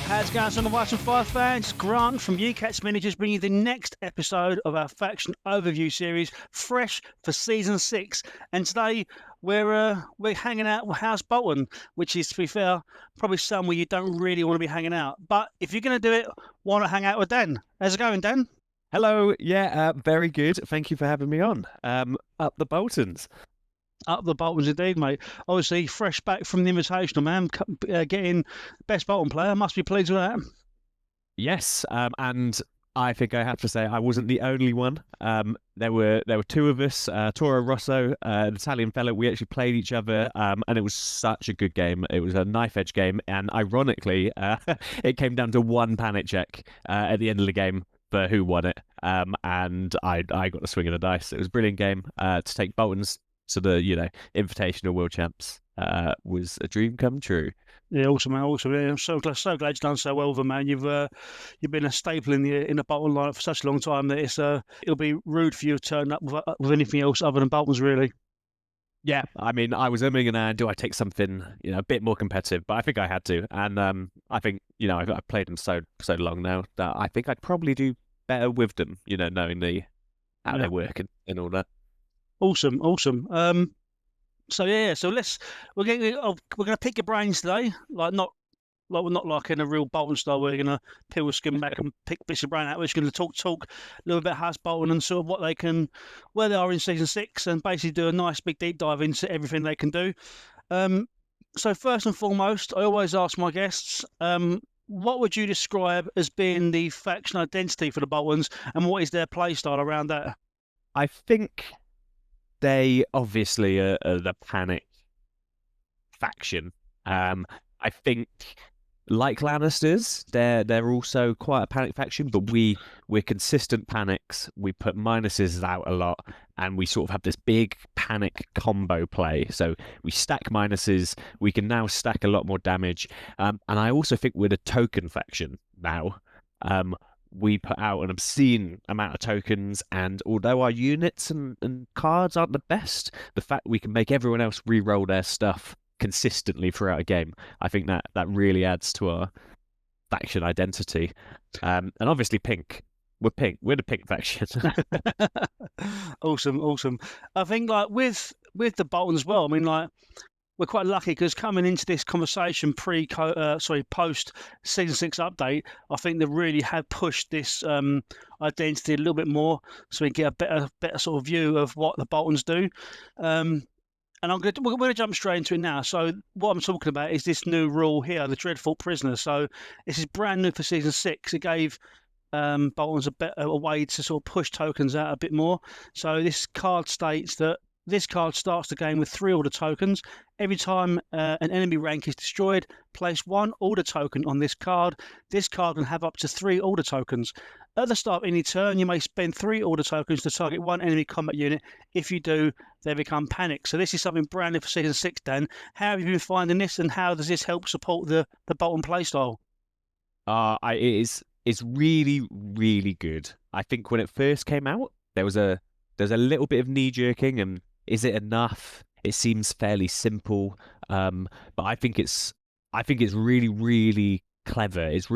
How's it going, son of White and Fire fans? Grunt from UCAT's Miniatures bringing you the next episode of our faction overview series, fresh for season 6. And today we're hanging out with House Bolton, which is, to be fair, probably somewhere you don't really want to be hanging out. But if you're going to do it, why not hang out with Dan? How's it going, Dan? Hello, yeah, very good. Thank you for having me on. Up the Boltons. Up the Boltons indeed, mate. Obviously, fresh back from the Invitational, man. Getting best Bolton player. Must be pleased with that. Yes, and I think I have to say I wasn't the only one. There were two of us, Toro Rosso, an Italian fellow. We actually played each other, and it was such a good game. It was a knife edge game, and ironically, it came down to one panic check at the end of the game for who won it. And I got the swing of the dice. It was a brilliant game to take Boltons to the Invitational World Champs. Was a dream come true. Yeah, awesome, man. Awesome. Yeah, I'm so glad you've done so well with them, man. You've been a staple in the Bolton lineup for such a long time that it'll be rude for you to turn up with anything else other than Boltons, really. Yeah, I mean, I was umming and ahhing, do I take something a bit more competitive? But I think I had to, and I think I've played them so long now that I think I'd probably do better with them, knowing how they work and all that. Awesome. So we're gonna pick your brains today, not like in a real Bolton style. We're gonna peel skin back and pick bits of brain out. We're just gonna talk a little bit about House Bolton and sort of where they are in season 6, and basically do a nice big deep dive into everything they can do. So first and foremost, I always ask my guests, what would you describe as being the faction identity for the Boltons, and what is their play style around that? I think they obviously are the panic faction. I think, like Lannisters, they're also quite a panic faction, but we're consistent panics. We put minuses out a lot, and we sort of have this big panic combo play. So we stack minuses. We can now stack a lot more damage. And I also think we're the token faction now. We put out an obscene amount of tokens, and although our units and cards aren't the best, the fact we can make everyone else re-roll their stuff consistently throughout a game, I think that really adds to our faction identity. And obviously pink. We're the pink faction. Awesome. I think with the Boltons as well, I mean, we're quite lucky because coming into this conversation post season 6 update, I think they really have pushed this identity a little bit more, so we get a better sort of view of what the Boltons do. And we're going to jump straight into it now. So what I'm talking about is this new rule here, the Dreadfort Prisoners. So this is brand new for season 6. It gave Boltons a way to sort of push tokens out a bit more. So this card states that this card starts the game with 3 order tokens. Every time an enemy rank is destroyed, place 1 order token on this card. This card can have up to 3 order tokens. At the start of any turn, you may spend 3 order tokens to target 1 enemy combat unit. If you do, they become panic. So this is something brand new for season 6, Dan. How have you been finding this, and how does this help support the Bolton playstyle? It's really, really good. I think when it first came out, there's a little bit of knee jerking and is it enough? It seems fairly simple, but I think it's really, really clever. It's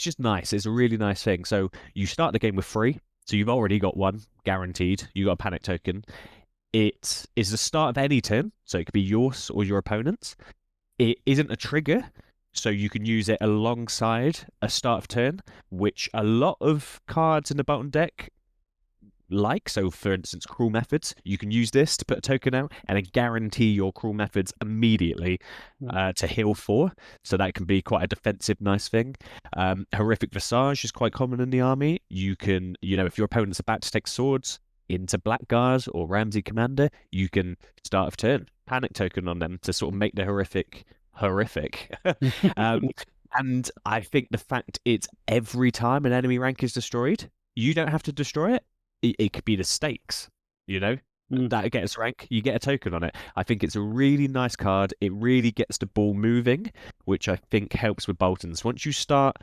just nice. It's a really nice thing. So you start the game with 3, so you've already got 1 guaranteed. You got a panic token. It is the start of any turn, so it could be yours or your opponent's. It isn't a trigger, so you can use it alongside a start of turn, which a lot of cards in the Bolton deck like. So for instance, cruel methods, you can use this to put a token out and then guarantee your cruel methods immediately to heal 4, so that can be quite a defensive nice thing. Horrific visage is quite common in the army. You can, if your opponent's about to take swords into Blackguards or Ramsay commander, you can start of turn panic token on them to sort of make the horrific and I think the fact it's every time an enemy rank is destroyed, you don't have to destroy it. It could be the stakes, that gets rank, you get a token on it. I think it's a really nice card. It really gets the ball moving, which I think helps with Boltons. Once you start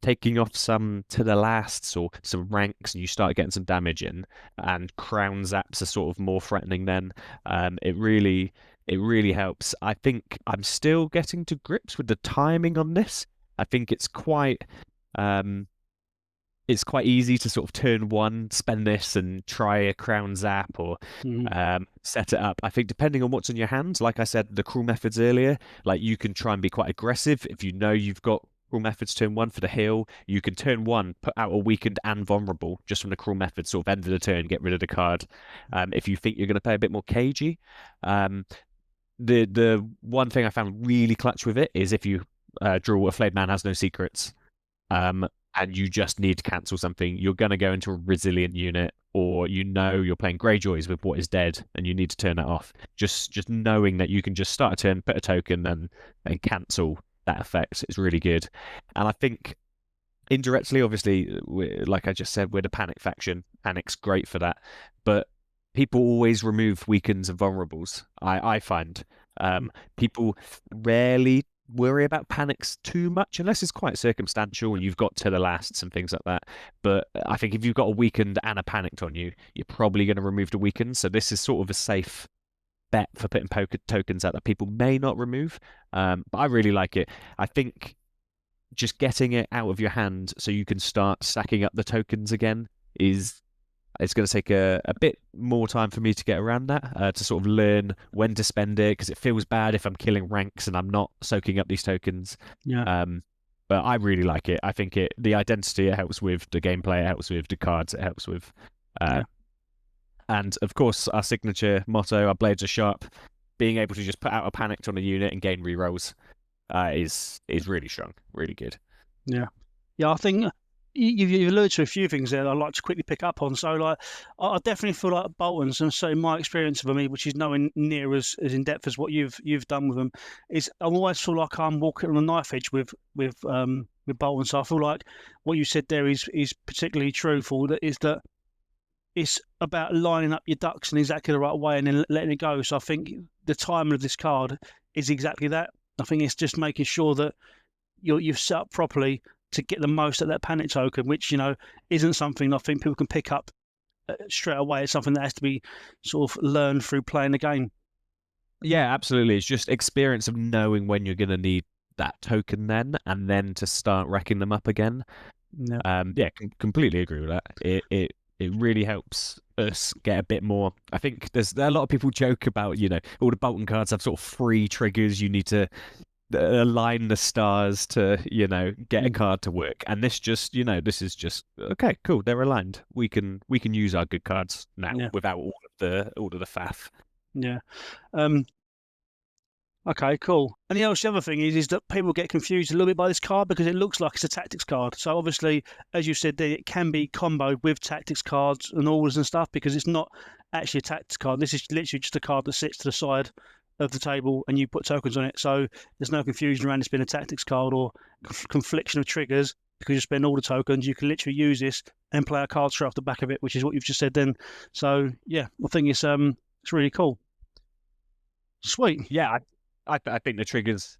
taking off some to the lasts or some ranks and you start getting some damage in, and crown zaps are sort of more threatening then, it really helps. I think I'm still getting to grips with the timing on this. I think it's quite easy to sort of turn one, spend this, and try a crown zap or set it up. I think depending on what's in your hand, like I said, the cruel methods earlier, like you can try and be quite aggressive. If you know you've got cruel methods turn one for the heal, you can turn one, put out a weakened and vulnerable just from the cruel method, sort of end of the turn, get rid of the card. If you think you're going to play a bit more cagey, the one thing I found really clutch with it is if you draw a Flayed Man has no secrets. And you just need to cancel something, you're going to go into a resilient unit, or you're playing Greyjoys with what is dead and you need to turn that off. Just knowing that you can just start a turn, put a token, and cancel that effect is really good. And I think indirectly, obviously, like I just said, we're the panic faction. Panic's great for that. But people always remove weakens and vulnerables, I find. People rarely worry about panics too much unless it's quite circumstantial and you've got to the lasts and things like that. But I think if you've got a weakened and a panicked on you, you're probably going to remove the weakened. So this is sort of a safe bet for putting poker tokens out that people may not remove. But I really like it. I think just getting it out of your hand so you can start stacking up the tokens again it's going to take a bit more time for me to get around that, to sort of learn when to spend it, because it feels bad if I'm killing ranks and I'm not soaking up these tokens. Yeah. But I really like it. I think the identity it helps with, the gameplay it helps with, the cards it helps with. And of course, our signature motto, our blades are sharp, being able to just put out a panicked on a unit and gain rerolls is really strong, really good. Yeah. I think you've alluded to a few things there that I'd like to quickly pick up on. So, like, I definitely feel like Boltons, and so in my experience of them, which is nowhere near as in depth as what you've done with them, is I always feel like I'm walking on a knife edge with Bolton. So I feel like what you said there is particularly truthful. That is that it's about lining up your ducks in exactly the right way and then letting it go. So I think the timing of this card is exactly that. I think it's just making sure that you've set up properly to get the most of that panic token, which, isn't something I think people can pick up straight away. It's something that has to be sort of learned through playing the game. Yeah, absolutely. It's just experience of knowing when you're going to need that token then, and then to start racking them up again. Yeah, completely agree with that. It really helps us get a bit more. I think there's a lot of people joke about, all the Bolton cards have sort of 3 triggers. You need to align the stars to get a card to work, and this just this is just okay, cool, they're aligned, we can use our good cards now without all of the faff. Okay, cool. And the other thing is that people get confused a little bit by this card because it looks like it's a tactics card. So obviously, as you said there, it can be comboed with tactics cards and orders and stuff, because it's not actually a tactics card. This is literally just a card that sits to the side of the table and you put tokens on it, so there's no confusion around this being a tactics card or confliction of triggers, because you spend all the tokens. You can literally use this and play a card straight off the back of it, which is what you've just said then. So yeah, I think it's really cool. Sweet. Yeah, I think the triggers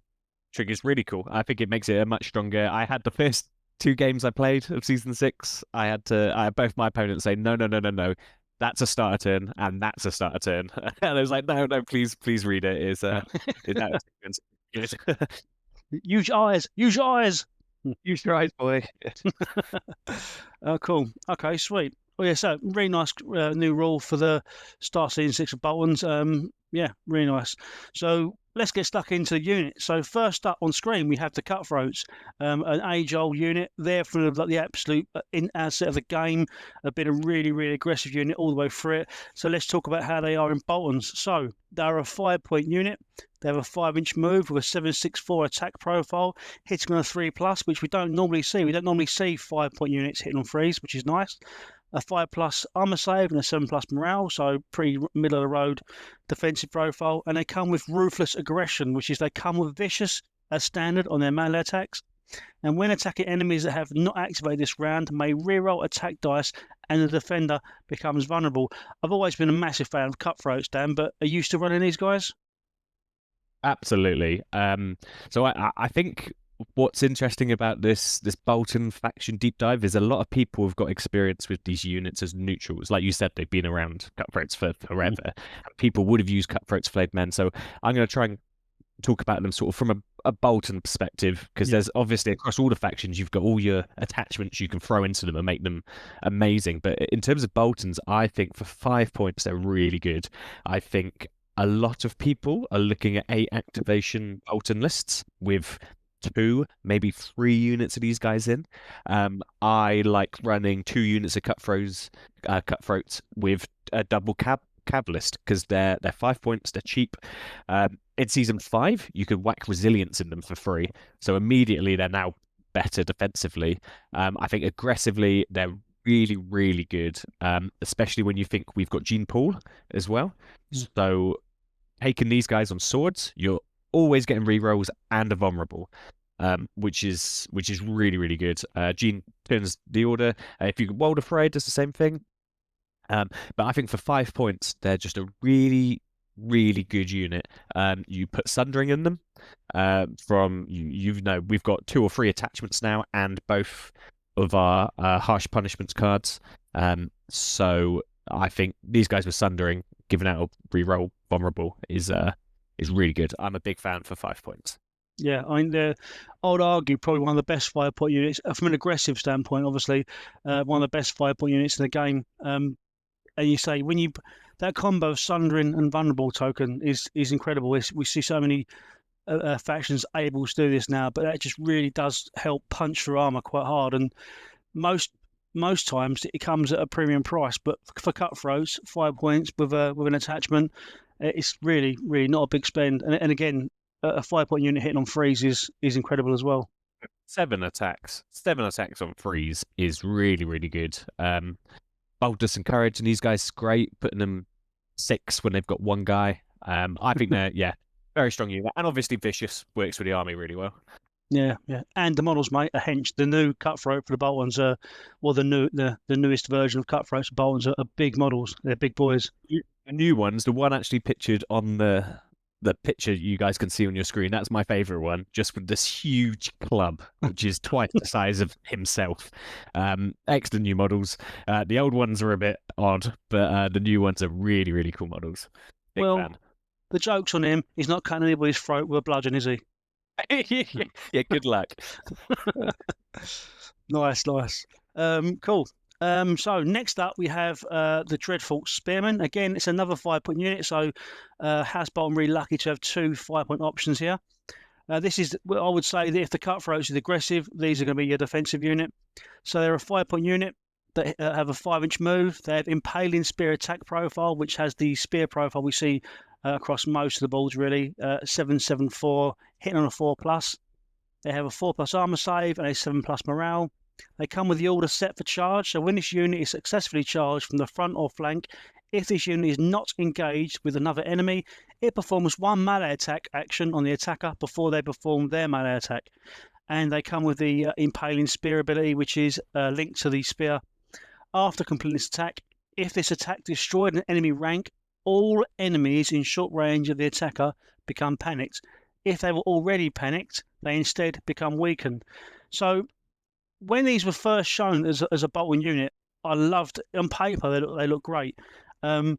really cool. I think it makes it a much stronger. I had the first 2 games I played of season 6, I had both my opponents say no, that's a starter turn, and that's a starter turn. And I was like, no, please read it. Is use your eyes. Use your eyes, boy. Oh, cool. Okay, sweet. Oh yeah, so really nice new rule for the start season 6 of Boltons. Yeah, really nice. So let's get stuck into the unit. So first up on screen, we have the Cutthroats, an age-old unit. They're from the absolute asset of the game. Have been a really, really aggressive unit all the way through it. So let's talk about how they are in Boltons. So they're a 5-point unit. They have a 5-inch move with a 7/6/4 attack profile, hitting on a 3+, which we don't normally see. We don't normally see 5-point units hitting on 3s, which is nice. A 5+ armor save and a 7+ morale, so pretty middle of the road defensive profile. And they come with ruthless aggression, which is they come with vicious as standard on their melee attacks. And when attacking enemies that have not activated this round, may reroll attack dice and the defender becomes vulnerable. I've always been a massive fan of Cutthroats, Dan, but are you still running these guys? Absolutely. So I think what's interesting about this Bolton faction deep dive is a lot of people have got experience with these units as neutrals. Like you said, they've been around Cutthroats for forever. And people would have used Cutthroats Flayed Men. So I'm going to try and talk about them sort of from a Bolton perspective, because there's obviously across all the factions you've got all your attachments you can throw into them and make them amazing. But in terms of Boltons, I think for 5 points they're really good. I think a lot of people are looking at 8 activation Bolton lists with 2, maybe 3 units of these guys in. I like running 2 units of cutthroats with a double cab list, because they're 5 points, they're cheap. In season 5 you could whack resilience in them for free, so immediately they're now better defensively. I think aggressively they're really, really good, especially when you think we've got Gene Pool as well. So taking these guys on swords, you're always getting rerolls and a vulnerable, which is really, really good. Gene turns the order. If you World Afraid, does the same thing. But I think for 5 points, they're just a really, really good unit. You put Sundering in them. We've got 2 or 3 attachments now, and both of our harsh punishments cards. So I think these guys with Sundering, giving out a reroll vulnerable, is really good. I'm a big fan for 5 points. Yeah, I mean, I would argue probably one of the best 5-point units from an aggressive standpoint. Obviously, one of the best 5-point units in the game. And you say that combo of Sundering and Vulnerable token is incredible. We see so many factions able to do this now, but that just really does help punch through armor quite hard. And most times it comes at a premium price, but for Cutthroats, 5 points with an attachment, it's really, really not a big spend. And again, a 5-point unit hitting on freeze is incredible as well. 7 attacks on freeze is really, really good. Boldness and courage, and these guys is great. Putting them 6 when they've got 1 guy. I think they're very strong unit, and obviously vicious works with the army really well. Yeah. And the models, mate, are hench. The new Cutthroat for the Boltons are, the newest version of Cutthroats for Boltons are big models. They're big boys. The new ones, the one actually pictured on the picture you guys can see on your screen, that's my favorite one, just with this huge club, which is twice the size of himself. Excellent new models. The old ones are a bit odd, but the new ones are really, really cool models. Big fan. The joke's on him. He's not cutting anybody's throat with a bludgeon, is he? Yeah, good luck. Nice. Cool. So next up we have the Dreadfort Spearmen. Again, it's another 5-point unit, so House Bolton really lucky to have 2 5-point options here. This is, I would say, that if the Cutthroats is aggressive, these are going to be your defensive unit. So they're a 5-point unit that have a 5-inch move. They have Impaling Spear attack profile, which has the spear profile we see across most of the boards, really. 7/7/4, hitting on a 4+. They have a 4+ armor save and a 7+ morale. They come with the order set for charge, so when this unit is successfully charged from the front or flank, if this unit is not engaged with another enemy, it performs 1 melee attack action on the attacker before they perform their melee attack. And they come with the Impaling Spear ability, which is linked to the spear. After completing this attack, if this attack destroyed an enemy rank, all enemies in short range of the attacker become panicked. If they were already panicked, they instead become weakened. So when these were first shown as a Bolton unit, I loved on paper. They look great. I've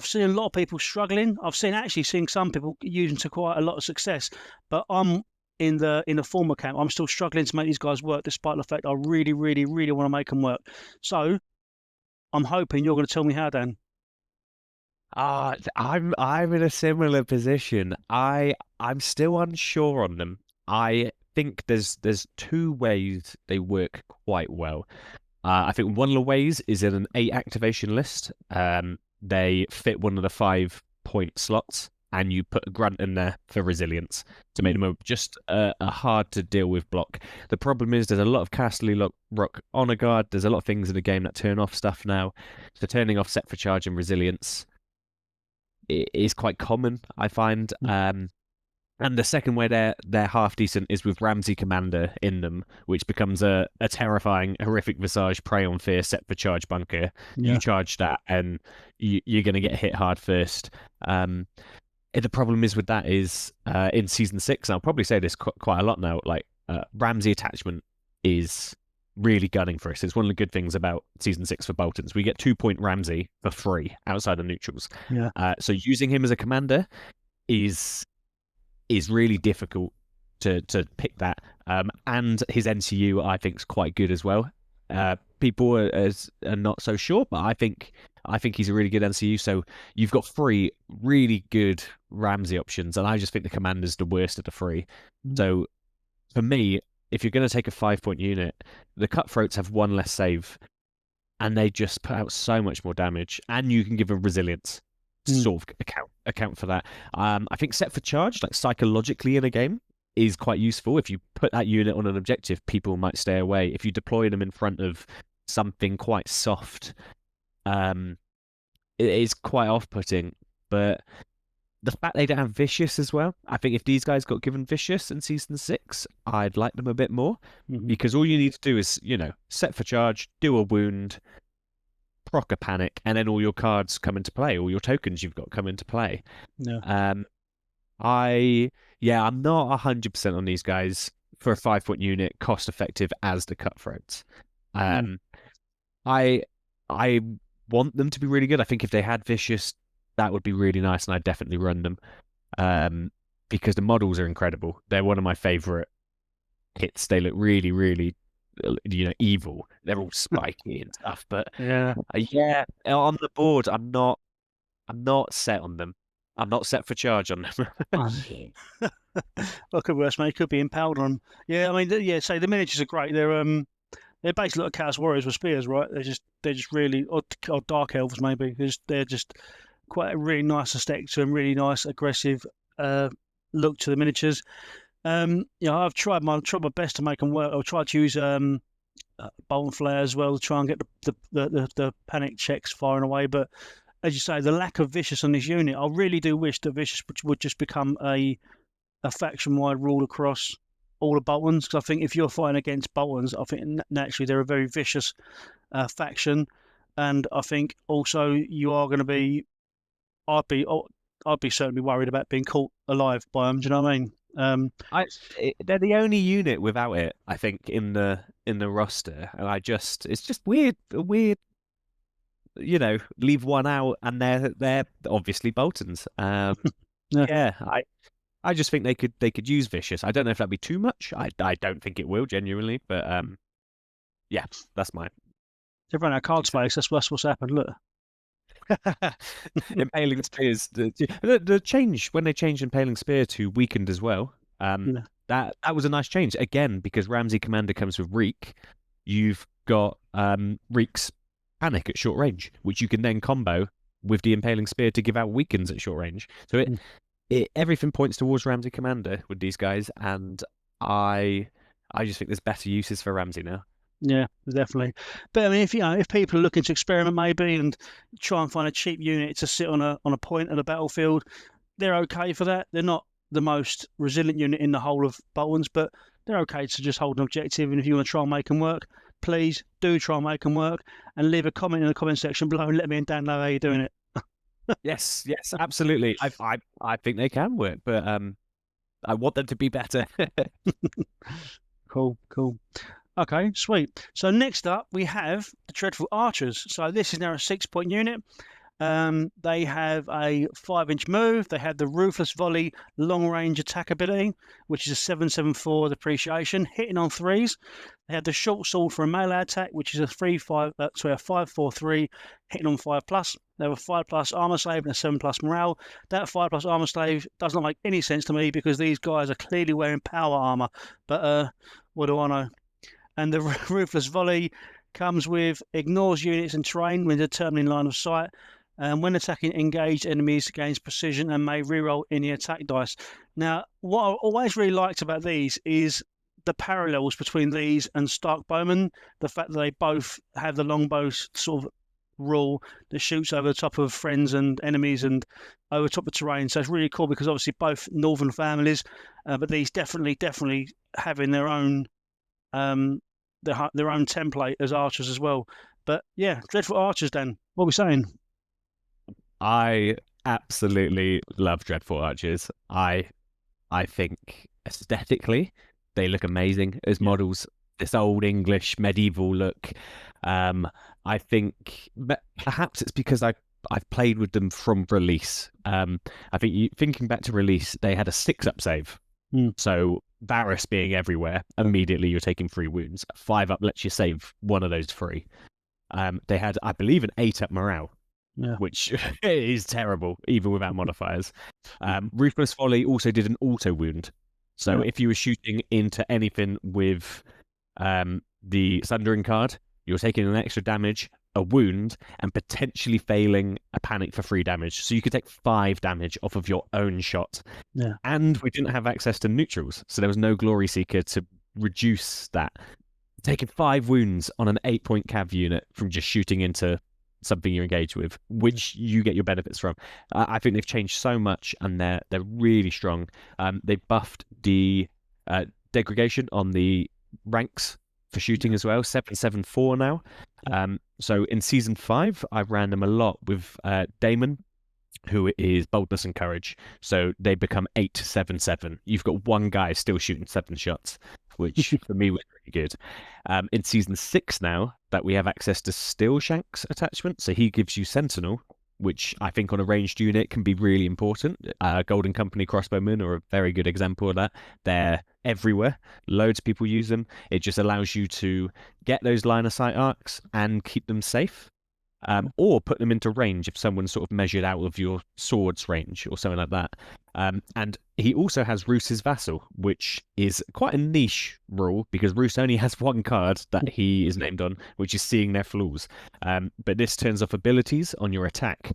seen a lot of people struggling. I've seen some people using to quite a lot of success. But I'm in the former camp. I'm still struggling to make these guys work, despite the fact I really, really, really want to make them work. So I'm hoping you're going to tell me how, Dan. I'm in a similar position. I'm still unsure on them. I think there's 2 ways they work quite well. I think one of the ways is in an 8 activation list. They fit one of the 5-point slots, and you put a grunt in there for resilience to make them just a hard to deal with block. The problem is there's a lot of Castle Rock Honor Guard. There's a lot of things in the game that turn off stuff now. So turning off set for charge and resilience is quite common, I find. And the second way they're half decent is with Ramsay Commander in them, which becomes a terrifying, horrific Visage Prey on Fear set for charge bunker. Yeah. You charge that, and you're going to get hit hard first. The problem is with that is in Season 6, and I'll probably say this quite a lot now, like Ramsay attachment is really gunning for us. It's one of the good things about Season 6 for Boltons. We get 2-point Ramsay for free outside of neutrals. Yeah. So using him as a commander is is really difficult to pick that. And his NCU I think is quite good as well. People are not so sure, but I think he's a really good NCU. So you've got 3 really good Ramsay options, and I just think the commander's the worst of the 3. So for me, if you're going to take a 5-point unit, the Cutthroats have 1 less save, and they just put out so much more damage, and you can give them resilience to sort of account for that. I think set for charge, like psychologically in a game, is quite useful. If you put that unit on an objective, people might stay away. If you deploy them in front of something quite soft, it is quite off-putting. But the fact they don't have Vicious as well, I think if these guys got given Vicious in Season 6, I'd like them a bit more. Because all you need to do is, set for charge, do a wound, proc a panic, and then all your cards come into play, all your tokens you've got come into play. Yeah. I'm not 100% on these guys for a 5-point unit, cost effective as the Cutthroats. I want them to be really good. I think if they had Vicious, that would be really nice, and I'd definitely run them. Because the models are incredible. They're one of my favorite hits. They look really, really, evil. They're all spiky and stuff. But on the board, I'm not set on them. I'm not set for charge on them. Well, could worse, mate. Could be impaled on them. Yeah, I mean, say the miniatures are great. They're basically like Chaos Warriors with spears, right? They're just really, or Dark Elves maybe. They're just quite a really nice aesthetic to them, really nice aggressive look to the miniatures. I've tried my best to make them work. I'll try to use Bolton Flayer as well to try and get the panic checks firing away, but as you say, the lack of Vicious on this unit, I really do wish that Vicious would just become a faction-wide rule across all the Boltons. Because I think if you're fighting against Boltons, I think naturally they're a very vicious faction, and I think also you are going to be. I'd be certainly worried about being caught alive by them. Do you know what I mean? They're the only unit without it, I think, in the roster, and it's just weird. Leave one out, and they're obviously Boltons. I just think they could use Vicious. I don't know if that'd be too much. I don't think it will, genuinely, but that's mine. They've run out of card space. That's what's happened. Look, Impaling Spears. The change when they changed Impaling Spear to weakened as well. That was a nice change again, because Ramsay Commander comes with Reek. You've got Reek's Panic at short range, which you can then combo with the Impaling Spear to give out weakens at short range. So everything points towards Ramsay Commander with these guys, and I just think there's better uses for Ramsay now. Yeah, definitely. But I mean, if people are looking to experiment maybe and try and find a cheap unit to sit on a point of the battlefield, they're okay for that. They're not the most resilient unit in the whole of Boltons, but they're okay to just hold an objective. And if you want to try and make them work, please do try and make them work, and leave a comment in the comment section below and let me and Dan know how you're doing it. Yes, absolutely. I think they can work, but I want them to be better. Cool. Okay, sweet. So next up we have the Dreadfort Archers. So this is now a 6-point unit. They have a 5-inch move. They have the Ruthless Volley long-range attack ability, which is a 7/7/4 depreciation, hitting on 3s. They have the Short Sword for a melee attack, which is a 5/4/3, hitting on 5+. They have a 5+ armor slave and a 7+ morale. That 5+ armor slave does not make any sense to me, because these guys are clearly wearing power armor. But what do I know? And the Ruthless Volley comes with ignores units and terrain when determining line of sight, and when attacking engaged enemies gains precision and may reroll any attack dice. Now, what I always really liked about these is the parallels between these and Stark Bowmen. The fact that they both have the longbow sort of rule that shoots over the top of friends and enemies and over top of terrain. So it's really cool, because obviously both northern families, but these definitely having their own template as archers as well. But yeah, Dreadfort Archers, Dan, what are we saying? I absolutely love Dreadfort Archers. I think aesthetically they look amazing as models. This old English medieval look. I think perhaps it's because I I've played with them from release. I think thinking back to release, they had a 6-up save. So Varys being everywhere, immediately you're taking 3 wounds. 5-up lets you save one of those 3. They had, I believe, an 8-up morale, which is terrible, even without modifiers. Ruthless Folly also did an auto wound. So if you were shooting into anything with the Sundering card, you're taking an extra damage, a wound, and potentially failing a panic for 3 damage. So you could take 5 damage off of your own shot. And we didn't have access to neutrals, so there was no Glory Seeker to reduce that. Taking 5 wounds on an 8-point cav unit from just shooting into something you're engaged with, which you get your benefits from. I think they've changed so much, and they're really strong. They buffed the degradation on the ranks for shooting as well, 774 now. So in season 5, I ran them a lot with Damon, who is boldness and courage. So they become 877. You've got one guy still shooting 7 shots, which for me was pretty good. In season 6 now, that we have access to Steelshanks attachment, so he gives you Sentinel, which I think on a ranged unit can be really important. Golden Company crossbowmen are a very good example of that. They're everywhere. Loads of people use them. It just allows you to get those line of sight arcs and keep them safe. Or put them into range if someone's sort of measured out of your sword's range or something like that. And he also has Roose's Vassal, which is quite a niche rule because Roose only has 1 card that he is named on, which is Seeing Their Flaws. But this turns off abilities on your attack,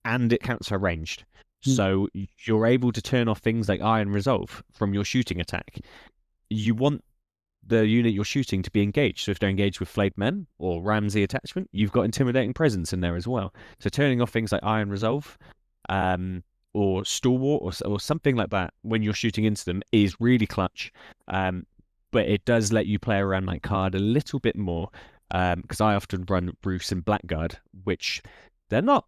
and it counts for ranged. So you're able to turn off things like Iron Resolve from your shooting attack. You want the unit you're shooting to be engaged. So if they're engaged with Flayed Men or Ramsay attachment, you've got Intimidating Presence in there as well. So turning off things like Iron Resolve or Stalwart or something like that when you're shooting into them is really clutch. But it does let you play around that card a little bit more because I often run Roose and Blackguard, which they're not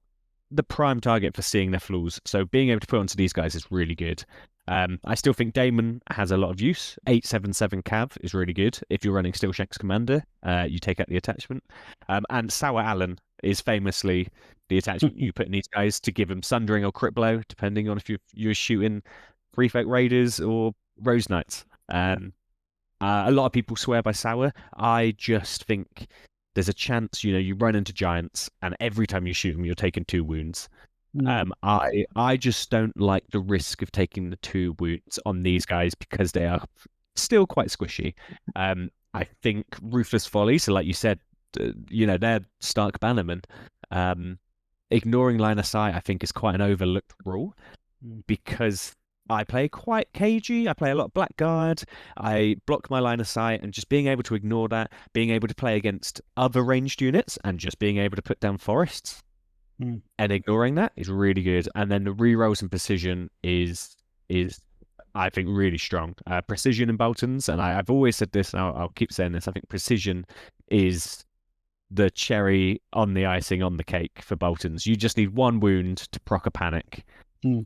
the prime target for Seeing Their Flaws. So being able to put onto these guys is really good. I still think Damon has a lot of use. 877 cav is really good. If you're running Steelshanks Commander, you take out the attachment. And Sour Alyn is famously the attachment you put in these guys to give them Sundering or Crit Blow, depending on if you're shooting Free Folk Raiders or Rose Knights. A lot of people swear by Sour. I just think there's a chance, you run into giants, and every time you shoot them, you're taking 2 wounds. I just don't like the risk of taking the 2 wounds on these guys because they are still quite squishy. I think Ruthless Folly, so like you said, they're Stark Bannermen. Ignoring line of sight, I think, is quite an overlooked rule because I play quite cagey. I play a lot of Blackguard. I block my line of sight, and just being able to ignore that, being able to play against other ranged units, and just being able to put down forests. And ignoring that is really good. And then the rerolls and precision is I think really strong. Precision in Boltons, and I've always said this, and I'll keep saying this. I think precision is the cherry on the icing on the cake for Boltons. You just need 1 wound to proc a panic,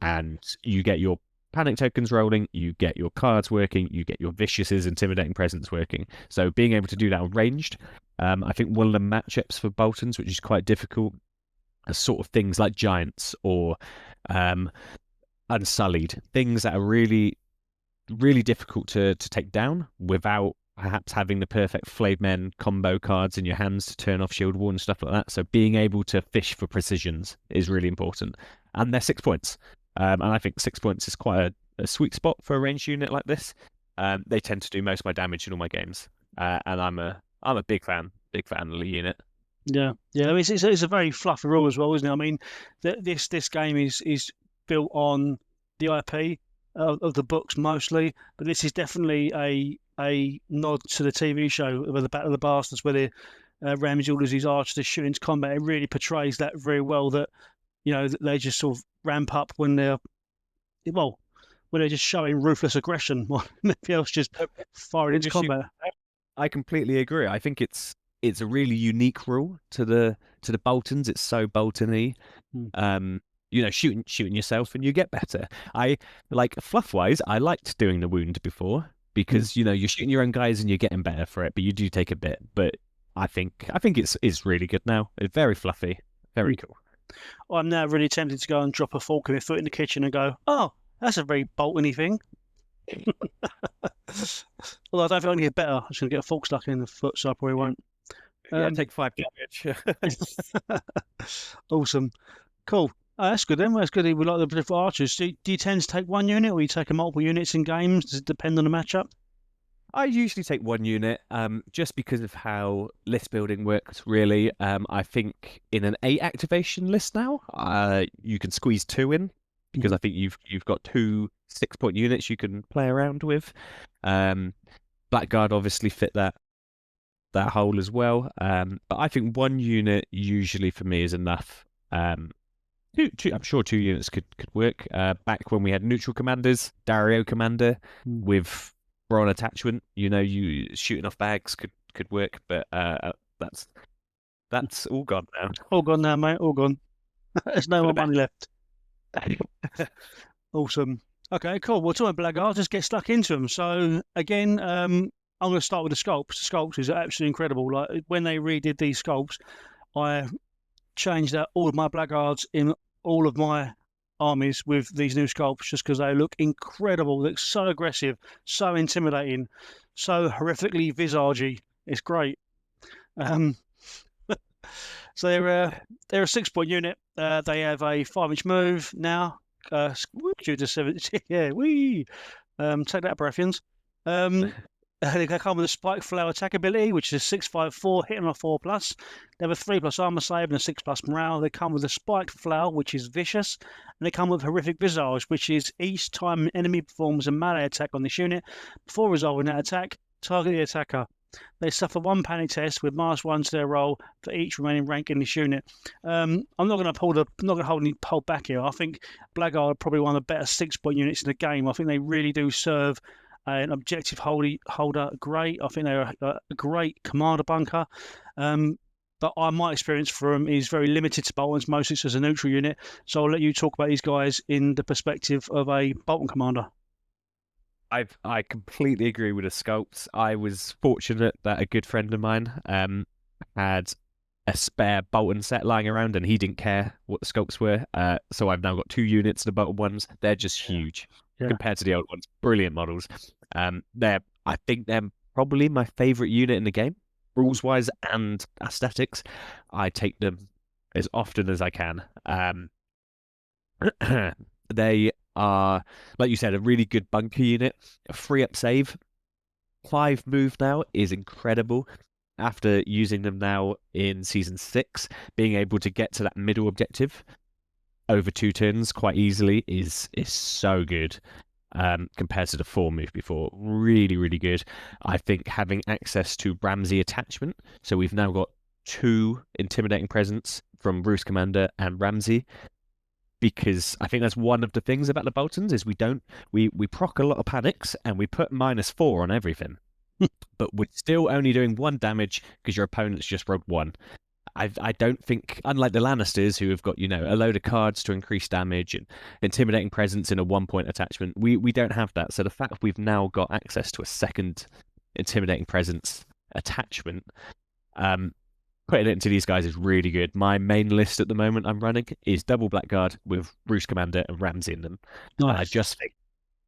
and you get your panic tokens rolling, you get your cards working, you get your Vicious's Intimidating Presence working. So being able to do that on ranged, I think one of the matchups for Boltons, which is quite difficult, are sort of things like giants or unsullied, things that are really, really difficult to take down without perhaps having the perfect Flayed Men combo cards in your hands to turn off Shield Wall and stuff like that. So being able to fish for precisions is really important. And they're 6 points. And I think 6 points is quite a sweet spot for a ranged unit like this. They tend to do most of my damage in all my games. And I'm a big fan of the unit. Yeah. It's a very fluffy rule as well, isn't it? I mean, this game is built on the IP of the books mostly, but this is definitely a nod to the TV show with the Battle of the Bastards, where the Ramsay orders his archers to shoot into combat. It really portrays that very well. That they just sort of ramp up when they're just showing ruthless aggression, while everything else just firing into combat. I completely agree. I think it's a really unique rule to the Boltons. It's so Bolton-y. Shooting yourself and you get better. I like fluff-wise, I liked doing the wound before because you're shooting your own guys and you're getting better for it, but you do take a bit. But I think it's really good now. It's very fluffy, very cool. I'm now really tempted to go and drop a fork in my foot in the kitchen and go, oh, that's a very Bolton-y thing. Although I don't think I'm going to get better. I'm just going to get a fork stuck in the foot, so I probably won't. Yeah, take 5 damage. Awesome. Cool. Oh, that's good then. That's good. We like the Dreadfort Archers. Do you tend to take one unit or you take multiple units in games? Does it depend on the matchup? I usually take 1 unit, just because of how list building works, really. I think in an 8 activation list now, you can squeeze 2 in, because I think you've got 2 6-point units you can play around with. Blackguard obviously fit that hole as well. But I think 1 unit usually for me is enough. Two, I'm sure 2 units could work. Back when we had neutral commanders, Dario commander with Brawn attachment, you shooting off bags could work, but that's all gone now. All gone now, mate. All gone. There's no more money left. Awesome. Okay, cool. Well, talking about Blackguards, just get stuck into them. So again, I'm going to start with the sculpts. The sculpts is absolutely incredible. Like when they redid these sculpts, I changed out all of my Blackguards in all of my armies with these new sculpts just because they look incredible. They look so aggressive, so intimidating, so horrifically visagey. It's great. So they're a 6-point unit. They have a 5-inch move now. Due to 7. Yeah, wee. Take that, Baratheons. They come with a spike flow attack ability, which is 6/5/4, hitting on a 4+. They have a 3+ armor save and a 6+ morale. They come with a spiked flow, which is vicious, and they come with horrific visage, which is each time an enemy performs a melee attack on this unit, before resolving that attack, target the attacker. They suffer 1 panic test with -1 to their roll for each remaining rank in this unit. I'm not going to hold back here. I think Blackguard are probably one of the better 6-point units in the game. I think they really do serve an objective holder great. I think they're a great commander bunker. But my experience for them is very limited to Boltons, mostly as a neutral unit. So I'll let you talk about these guys in the perspective of a Bolton commander. I completely agree with the sculpts. I was fortunate that a good friend of mine had a spare Bolton set lying around, and he didn't care what the sculpts were. So I've now got 2 units of the Bolton ones. They're just huge compared to the old ones. Brilliant models. I think they're probably my favourite unit in the game, rules-wise and aesthetics. I take them as often as I can. They are, like you said, a really good bunker unit. A 3-up save. 5 move now is incredible. After using them now in Season 6, being able to get to that middle objective over 2 turns quite easily is so good. Compared to the 4 move before. Really, really good. I think having access to Ramsay attachment, so we've now got 2 intimidating presence from Roose Commander and Ramsay, because I think that's one of the things about the Boltons is we proc a lot of panics and we put -4 on everything. But we're still only doing 1 damage because your opponent's just rolled 1. I don't think, unlike the Lannisters, who have got, a load of cards to increase damage and intimidating presence in a 1-point attachment, we don't have that. So the fact we've now got access to a 2nd intimidating presence attachment, putting it into these guys is really good. My main list at the moment I'm running is double Blackguard with Roose Commander and Ramsay in them. Nice. And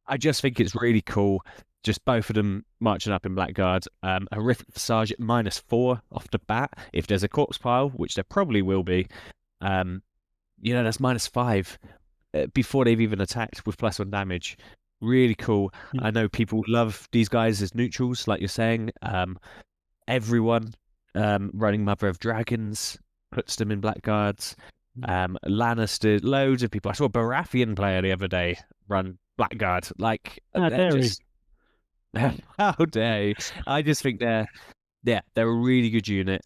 I just think it's really cool. Just both of them marching up in Blackguard. Horrific Visage at -4 off the bat. If there's a corpse pile, which there probably will be, that's -5 before they've even attacked with +1 damage. Really cool. I know people love these guys as neutrals, like you're saying. Everyone running Mother of Dragons puts them in Blackguards. Lannister, loads of people. I saw a Baratheon player the other day run Blackguard. Like, how dare you? I just think they're a really good unit.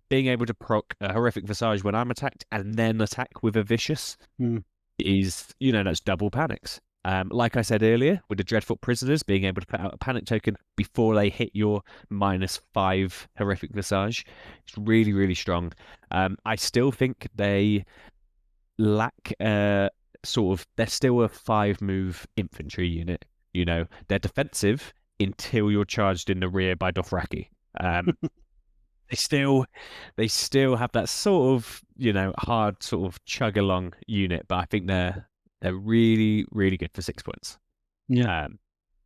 Being able to proc a Horrific Visage when I'm attacked and then attack with a Vicious is, that's double panics. Like I said earlier, with the Dreadfort Prisoners, being able to put out a panic token before they hit your -5 Horrific Visage, it's really, really strong. I still think they lack they're still a 5-move infantry unit. They're defensive until you're charged in the rear by Dothraki. they still have that sort of, hard sort of chug along unit, but I think they're really, really good for 6 points. Yeah.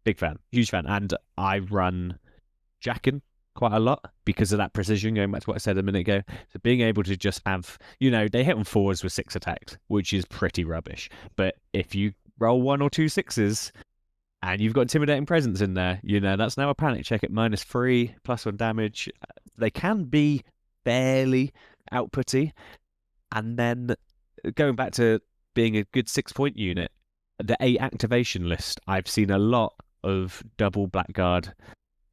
Big fan, huge fan. And I run Jackin quite a lot because of that precision, going back to what I said a minute ago. So being able to just have, they hit on 4s with 6 attacks, which is pretty rubbish. But if you roll 1 or 2 6s and you've got intimidating presence in there, that's now a panic check at -3, +1 damage. They can be fairly outputty. And then going back to being a good 6-point unit, the 8 activation list, I've seen a lot of double Blackguard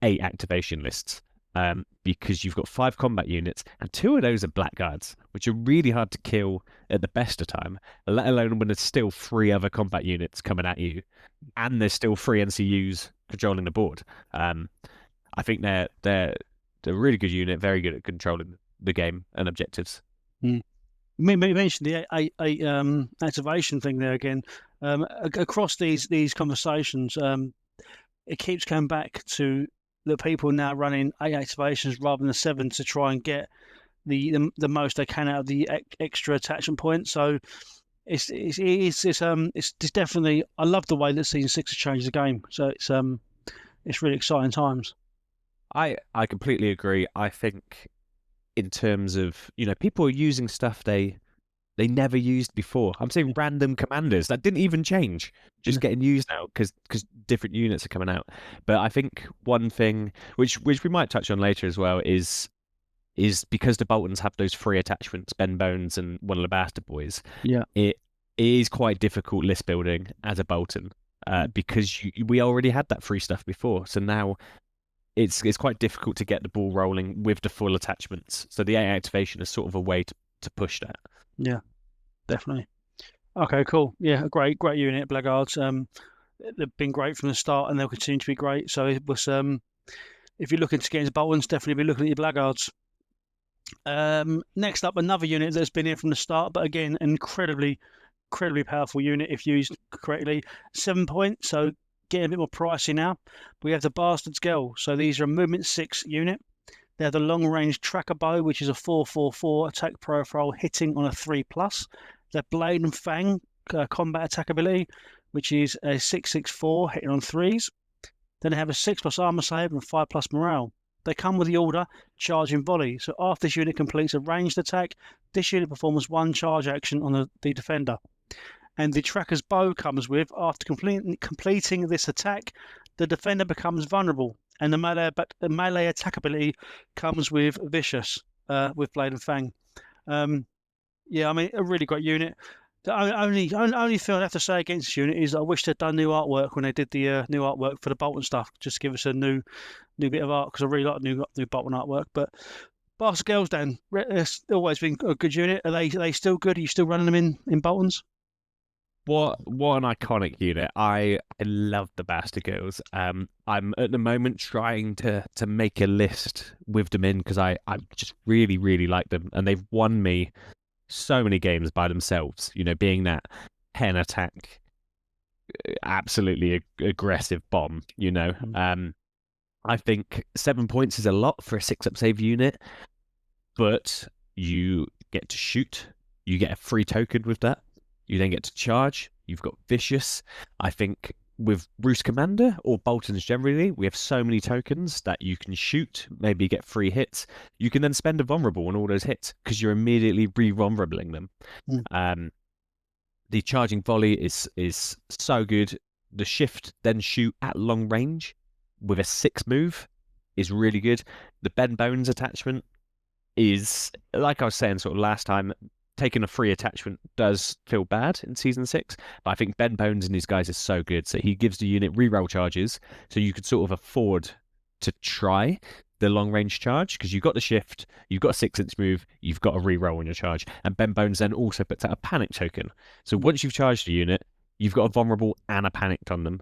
8 activation lists, because you've got 5 combat units, and 2 of those are Blackguards, which are really hard to kill at the best of time, let alone when there's still 3 other combat units coming at you, and there's still 3 NCUs controlling the board. I think they're a really good unit, very good at controlling the game and objectives. You mentioned the 8 activation thing there again. Across these conversations, it keeps coming back to the people now running 8 activations rather than 7 to try and get the most they can out of the extra attachment points. So it's definitely, I love the way that Season 6 has changed the game. So it's really exciting times. I completely agree. I think in terms of, people are using stuff they never used before. I'm saying random commanders that didn't even change, just getting used now because different units are coming out. But I think one thing which we might touch on later as well is because the Boltons have those 3 attachments, Ben Bones and one of the Bastard Boys. Yeah, it is quite difficult list building as a Bolton, because we already had that free stuff before. So now it's quite difficult to get the ball rolling with the full attachments. So the 8 activation is sort of a way to push that. Yeah, definitely. Okay, cool. Yeah, a great unit, Blackguards. They've been great from the start, and they'll continue to be great. So it was, if you're looking to get into Boltons, definitely be looking at your Blackguards. Next up, another unit that's been here from the start, but again, an incredibly powerful unit if used correctly. 7 points, so getting a bit more pricey now. We have the Bastard's Girl. So these are a movement 6 unit. They have the long-range tracker bow, which is a 4/4/4 attack profile, hitting on a 3+. Their blade and fang combat attack ability, which is a 6/6/4, hitting on 3s. Then they have a 6+ armor save and 5+ morale. They come with the order charging volley. So after this unit completes a ranged attack, this unit performs 1 charge action on the defender. And the tracker's bow comes with, after completing this attack, the defender becomes vulnerable. And the melee attack ability comes with Vicious, with Blade and Fang. Yeah, I mean, a really great unit. The only thing I'd have to say against this unit is I wish they'd done new artwork when they did the new artwork for the Bolton stuff. Just to give us a new bit of art, because I really like new Bolton artwork. But Bastard Girls, Dan, it's always been a good unit. Are they still good? Are you still running them in Boltons? What an iconic unit. I love the Bastard Girls. I'm at the moment trying to make a list with them in because I just really, really like them. And they've won me so many games by themselves, being that 10 attack, absolutely aggressive bomb, I think 7 points is a lot for a 6-up save unit, but you get to shoot, you get a free token with that. You then get to charge. You've got Vicious. I think with Roose Commander or Boltons generally, we have so many tokens that you can shoot, maybe get free hits. You can then spend a vulnerable on all those hits because you're immediately re-vulnerabling them. The charging volley is so good. The shift then shoot at long range with a 6 move is really good. The Ben Bones attachment is, like I was saying sort of last time, taking a free attachment does feel bad in Season 6, but I think Ben Bones and these guys is so good. So he gives the unit reroll charges, so you could sort of afford to try the long-range charge, because you've got the shift, you've got a 6-inch move, you've got a reroll on your charge, and Ben Bones then also puts out a panic token. So once you've charged a unit, you've got a vulnerable and a panicked on them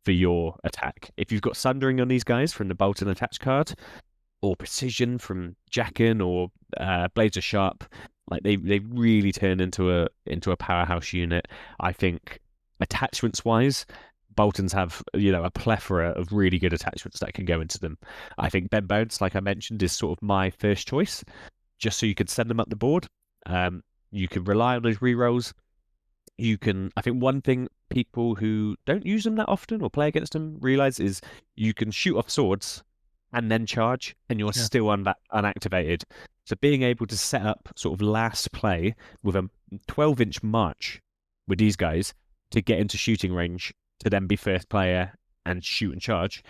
for your attack. If you've got Sundering on these guys from the Bolton attach card, or Precision from Jackin, or Blades are Sharp, like they really turn into a powerhouse unit. I think attachments wise, Boltons have, a plethora of really good attachments that can go into them. I think Ben Bones, like I mentioned, is sort of my first choice, just so you could send them up the board. You can rely on those rerolls. I think one thing people who don't use them that often or play against them realize is you can shoot off swords and then charge, and you're still unactivated. So being able to set up sort of last play with a 12-inch march with these guys to get into shooting range to then be first player and shoot and charge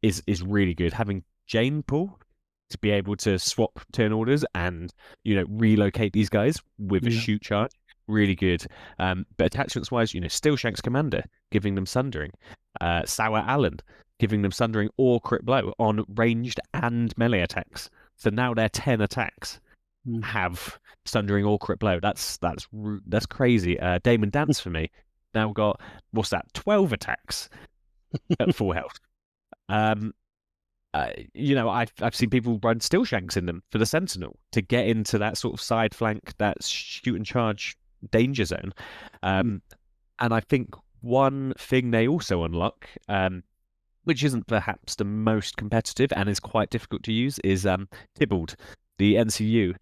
is really good. Having Jane pull to be able to swap turn orders and relocate these guys with a shoot charge, really good. But attachments wise, Steelshanks Commander, giving them Sundering, Sour Alyn, giving them Sundering or Crit Blow on ranged and melee attacks. So now their 10 attacks have Sundering or Crit Blow. That's crazy. Damon Dance for me now got 12 attacks at full health. I've seen people run Steelshanks in them for the Sentinel to get into that sort of side flank, that shoot and charge danger zone. And I think one thing they also unlock, which isn't perhaps the most competitive and is quite difficult to use, is Tybalt, the NCU.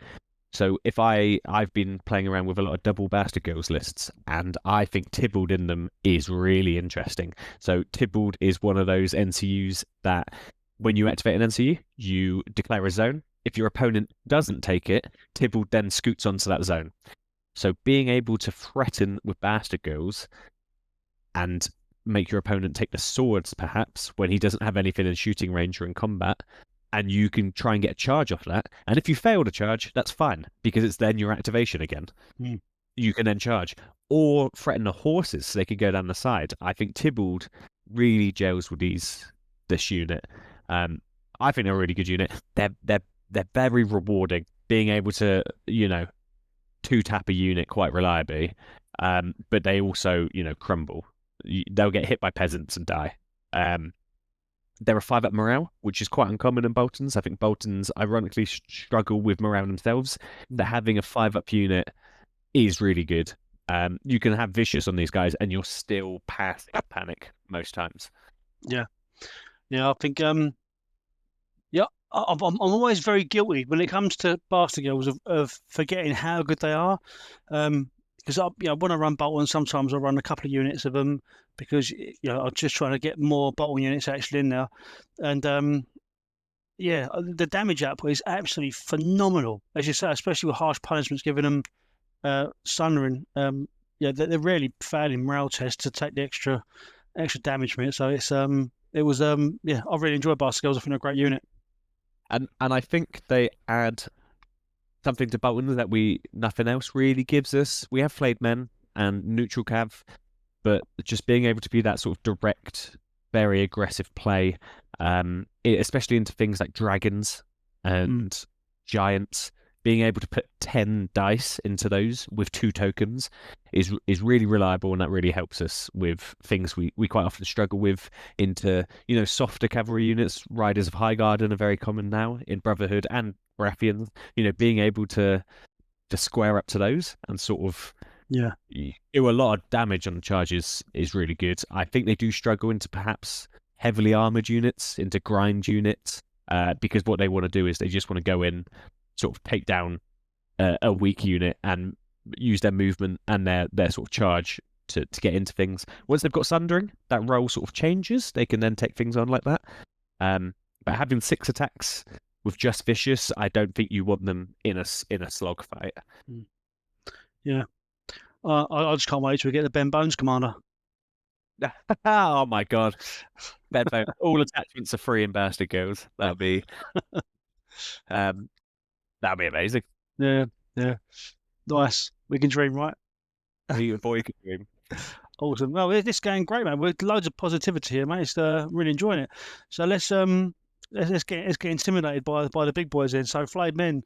So if I've been playing around with a lot of double Bastard Girls lists, and I think Tybalt in them is really interesting. So Tybalt is one of those NCUs that when you activate an NCU, you declare a zone. If your opponent doesn't take it, Tybalt then scoots onto that zone. So being able to threaten with Bastard Girls and make your opponent take the swords, perhaps, when he doesn't have anything in shooting range or in combat, and you can try and get a charge off that. And if you fail to charge, that's fine, because it's then your activation again. You can then charge. Or threaten the horses so they can go down the side. I think Tybalt really gels with this unit. I think they're a really good unit. They're very rewarding, being able to, two-tap a unit quite reliably, but they also, crumble. They'll get hit by peasants and die. They're a 5-up morale, which is quite uncommon in Boltons. I think Boltons, ironically, struggle with morale themselves. That having a 5-up unit is really good. You can have Vicious on these guys, and you're still passing panic most times. Yeah, I think I'm always very guilty when it comes to Bastard Girls of forgetting how good they are. Because when I run Bolton, sometimes I run a couple of units of them because I'm just trying to get more Bolton units actually in there, and the damage output is absolutely phenomenal, as you say, especially with harsh punishments giving them Sundering. They're rarely failing morale tests to take the extra damage from it. So it's I really enjoy Bastard Girls. I think they're a great unit. And I think they add something to Bolton that nothing else really gives us. We have Flayed Men and neutral cav, but just being able to be that sort of direct, very aggressive play, especially into things like dragons and giants, being able to put 10 dice into those with 2 tokens is really reliable, and that really helps us with things we quite often struggle with into, softer cavalry units. Riders of Highgarden are very common now in Brotherhood and Baratheons. Being able to square up to those and sort of do a lot of damage on the charges is really good. I think they do struggle into perhaps heavily armored units, into grind units, because what they want to do is they just want to go in, sort of take down a weak unit and use their movement and their sort of charge to get into things. Once they've got Sundering, that role sort of changes. They can then take things on like that. But having 6 attacks with just Vicious, I don't think you want them in a slog fight. Yeah. I just can't wait to get the Ben Bones Commander. Oh my god. Ben Bones. All attachments are free in Bastard Girls. That'd be amazing. Yeah. Nice. We can dream, right? Boy, can dream. Awesome. Well, this game great, man. With loads of positivity here, mate. It's really enjoying it. So let's get intimidated by the big boys then. So Flayed Men,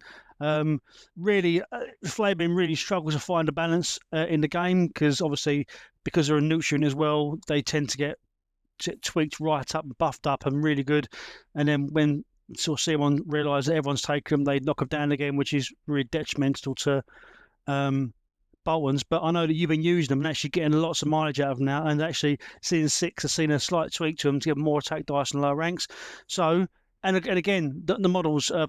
really, Flayed Men really struggle to find a balance in the game because obviously because they're a neutral as well, they tend to get tweaked right up, buffed up, and really good. And then when sort of see everyone realise that everyone's taken them, they knock them down again, which is really detrimental to Boltons, but I know that you've been using them and actually getting lots of mileage out of them now. And actually, season 6 has seen a slight tweak to them to get more attack dice and lower ranks. So, and again, the models are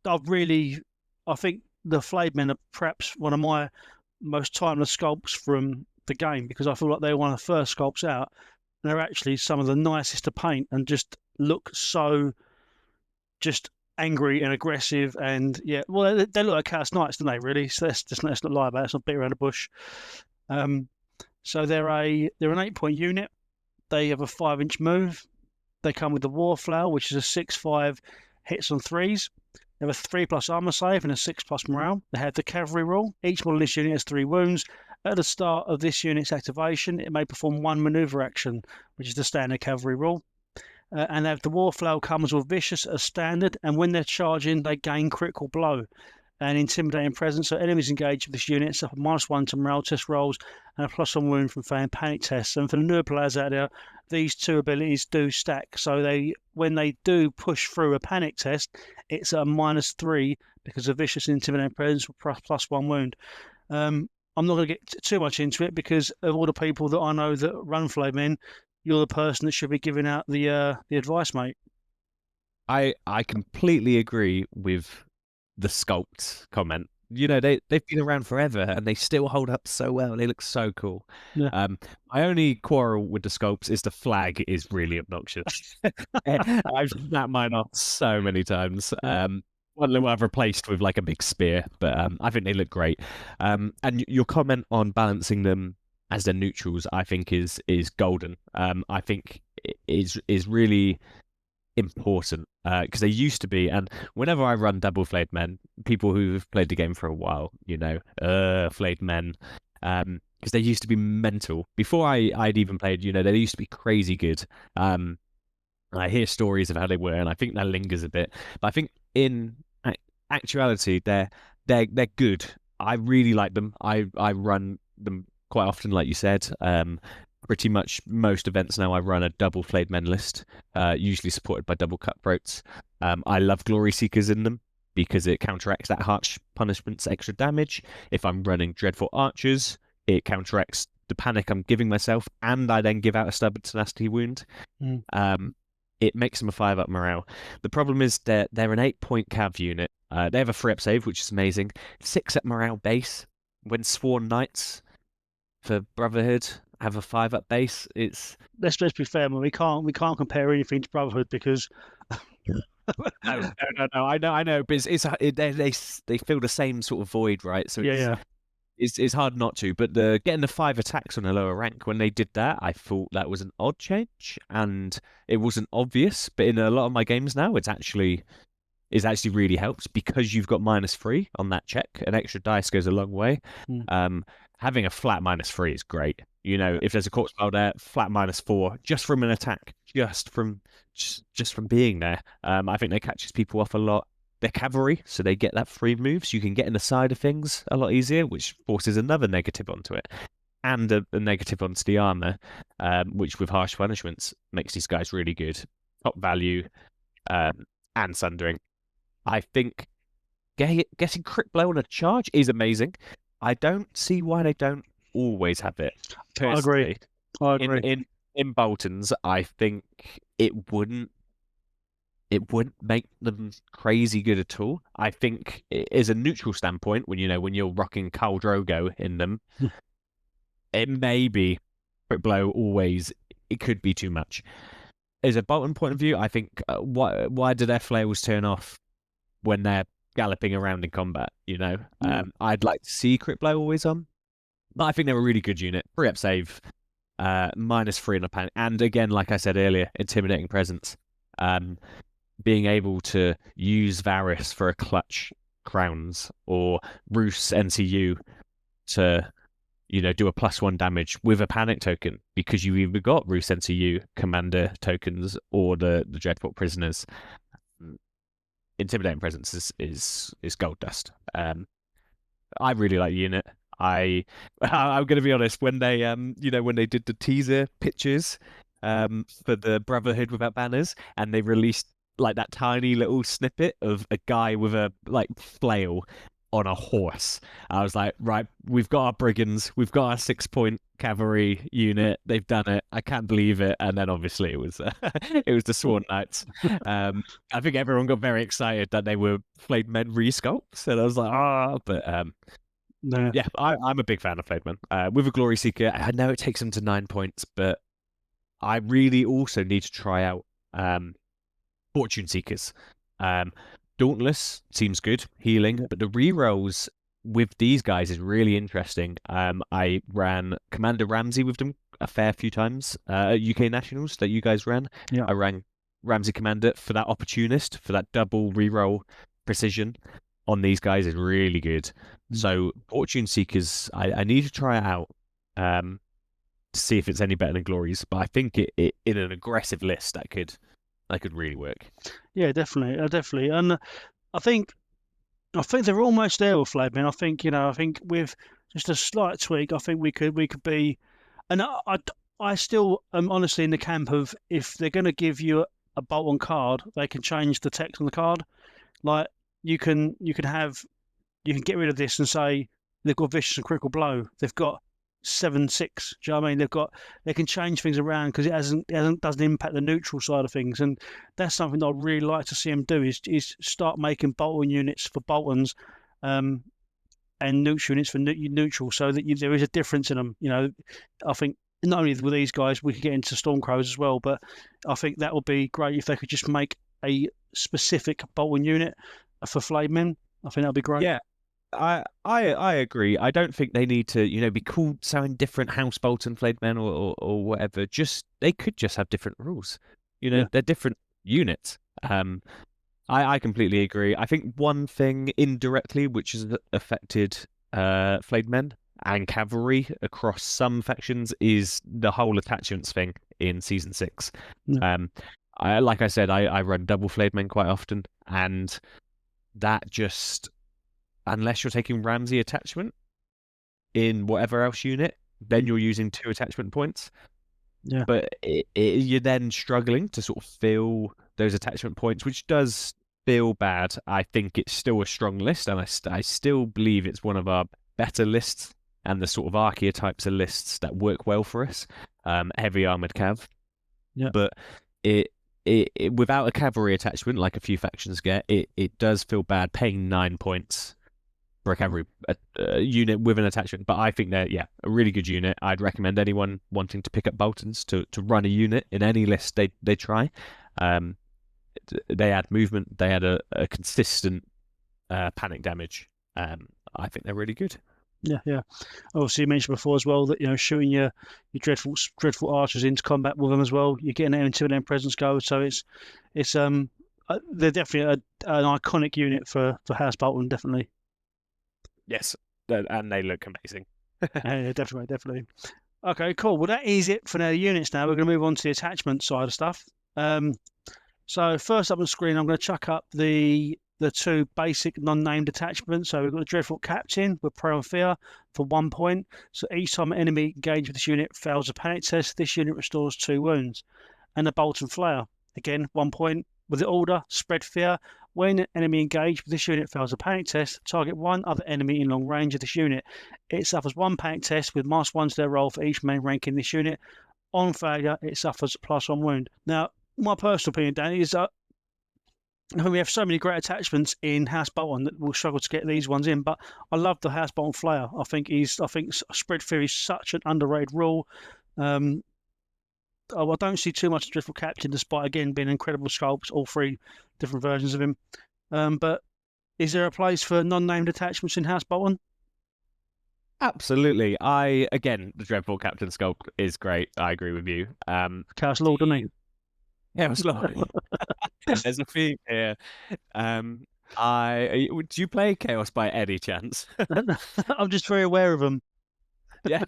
I think the Flayed Men are perhaps one of my most timeless sculpts from the game, because I feel like they're one of the first sculpts out. And they're actually some of the nicest to paint and just look so just angry and aggressive. And yeah, well, they look like Chaos Knights, don't they, really? So let's not lie about it. Let's not beat around the bush. So they're an 8-point unit. They have a 5-inch move. They come with the War Flower, which is a 6/5 hits on 3s. They have a 3+ armor save and a 6+ morale. They have the cavalry rule. Each model in this unit has 3 wounds. At the start of this unit's activation, it may perform 1 maneuver action, which is the standard cavalry rule. And they have the War Flower comes with vicious as standard, and when they're charging, they gain critical blow and intimidating presence. So enemies engaged with this unit suffer -1 to morale test rolls and a +1 wound from failing panic tests. And for the newer players out there, these 2 abilities do stack. So when they do push through a panic test, it's a -3 because of vicious intimidating presence with +1 wound. I'm not going to get too much into it because of all the people that I know that run Flayed Men. You're the person that should be giving out the advice, mate. I completely agree with the sculpt comment. You know, they've been around forever and they still hold up so well. They look so cool. Yeah. My only quarrel with the sculpts is the flag is really obnoxious. I've snapped mine off so many times. One that I've replaced with like a big spear, but I think they look great. And your comment on balancing them as their neutrals, I think is golden. I think is really important because they used to be, and whenever I run double Flayed Men, people who've played the game for a while, you know, Flayed Men, because they used to be mental. Before I'd even played, you know, they used to be crazy good. I hear stories of how they were, and I think that lingers a bit. But I think in actuality, they're good. I really like them. I run them quite often, like you said. Pretty much most events now I run a double Flayed Men list, usually supported by double Cutthroats. I love Glory Seekers in them because it counteracts that harsh punishment's extra damage. If I'm running Dreadfort Archers, it counteracts the panic I'm giving myself, and I then give out a stubborn tenacity wound. It makes them a 5-up morale. The problem is they're an 8-point cav unit. They have a 3-up save, which is amazing. 6-up morale base. When Sworn Knights for Brotherhood have a 5-up base, it's let's be fair, man. We can't compare anything to Brotherhood because no, I know, but they fill the same sort of void, right? So it's hard not to. But getting the 5 attacks on a lower rank, when they did that, I thought that was an odd change, and it wasn't obvious. But in a lot of my games now, it's actually really helps because you've got -3 on that check. An extra dice goes a long way. Having a flat -3 is great. You know, if there's a corpse pile there, flat -4 just from an attack, just from being there. I think that catches people off a lot. They're cavalry, so they get that free move, so you can get in the side of things a lot easier, which forces another negative onto it, and a negative onto the armor, which with harsh punishments makes these guys really good. Top value and sundering. I think getting crit blow on a charge is amazing. I don't see why they don't always have it. Personally. I agree. In Boltons, I think it wouldn't make them crazy good at all. I think as a neutral standpoint, when you're rocking Khal Drogo in them, it may be crit blow always. It could be too much. As a Bolton point of view, I think why do their flails turn off when they're galloping around in combat? You know, I'd like to see crit blow always on, but I think they're a really good unit. 3-up save, -3 in a panic, and again, like I said earlier, intimidating presence. Being able to use Varys for a clutch crowns or Roose NCU to, do a +1 damage with a panic token because you either got Roose NCU commander tokens or the Dreadfort Prisoners. Intimidating presence is gold dust. I really like the unit. I'm going to be honest. When they when they did the teaser pictures for the Brotherhood Without Banners, and they released like that tiny little snippet of a guy with a flail, on a horse. I was like, right, we've got our brigands, we've got our 6-point cavalry unit. They've done it. I can't believe it. And then obviously it was it was the Sworn Knights. I think everyone got very excited that they were Flayed Men resculpts, and I was like, but No. yeah, I'm a big fan of Flayed Men. With a Glory Seeker, I know it takes them to 9 points, but I really also need to try out Fortune Seekers. Dauntless seems good, healing, but the rerolls with these guys is really interesting. I ran Commander Ramsay with them a fair few times at UK Nationals that you guys ran. Yeah. I ran Ramsay Commander for that opportunist, for that double reroll precision on these guys is really good. So Fortune Seekers, I need to try it out to see if it's any better than Glories, but I think it in an aggressive list that could really work. Yeah, definitely, and I think they're almost there with Flayed Men. I think with just a slight tweak, I think we could be, and I still am honestly in the camp of, if they're going to give you a Bolton card, they can change the text on the card. Like you can get rid of this and say they've got vicious and critical blow. They've got 7/6. Do you know what I mean? They can change things around because it doesn't impact the neutral side of things, and that's something that I'd really like to see them do. Is start making Bolton units for Boltons, and neutral units for neutral, so that there is a difference in them. I think not only with these guys, we could get into Stormcrows as well, but I think that would be great if they could just make a specific Bolton unit for Flayed Men. I think that'd be great. Yeah. I agree. I don't think they need to, be called something different, House Bolton, Flayed Men, or whatever. They could just have different rules. They're different units. I completely agree. I think one thing indirectly which has affected Flayed Men and cavalry across some factions is the whole attachments thing in season 6. Like I said, I run double Flayed Men quite often, and that just, unless you're taking Ramsay attachment in whatever else unit, then you're using 2 attachment points. Yeah. But you're then struggling to sort of fill those attachment points, which does feel bad. I think it's still a strong list, and I still believe it's one of our better lists and the sort of archetypes of lists that work well for us. Heavy armored cav. Yeah. But it without a cavalry attachment, like a few factions get, it does feel bad paying 9 points for a cavalry unit with an attachment. But I think they're a really good unit. I'd recommend anyone wanting to pick up Boltons to run a unit in any list they try. They add movement. They add a consistent panic damage. I think they're really good. Yeah. Obviously, you mentioned before as well that shooting your Dreadfort Archers into combat with them as well. You're getting them until their presence goes. So it's they're definitely an iconic unit for House Bolton, definitely. Yes, and they look amazing. Yeah, definitely. Okay, cool. Well, that is it for the units. Now we're going to move on to the attachment side of stuff. So first up on the screen, I'm going to chuck up the 2 basic non-named attachments. So we've got the Dreadfort Captain with Prey on Fear for 1 point. So each time an enemy engaged with this unit fails a panic test, this unit restores 2 wounds. And the Bolton Flayer, again 1 point. With the order, Spread Fear. When an enemy engaged with this unit fails a panic test, target one other enemy in long range of this unit. It suffers 1 panic test with -1 to their roll for each main rank in this unit. On failure, it suffers +1 wound. Now, my personal opinion, Dan, is that I think we have so many great attachments in House Bolton that we'll struggle to get these ones in. But I love the House Bolton Flayer. I think Spread Fear is such an underrated rule. I don't see too much of Dreadfort Captain, despite again being incredible sculpts, all 3 different versions of him. But is there a place for non-named attachments in House Bolton? Absolutely. The Dreadfort Captain sculpt is great. I agree with you. Chaos Lord, doesn't he? Yeah, it was lovely. There's a theme here. Do you play Chaos by any chance? I'm just very aware of them. Yeah,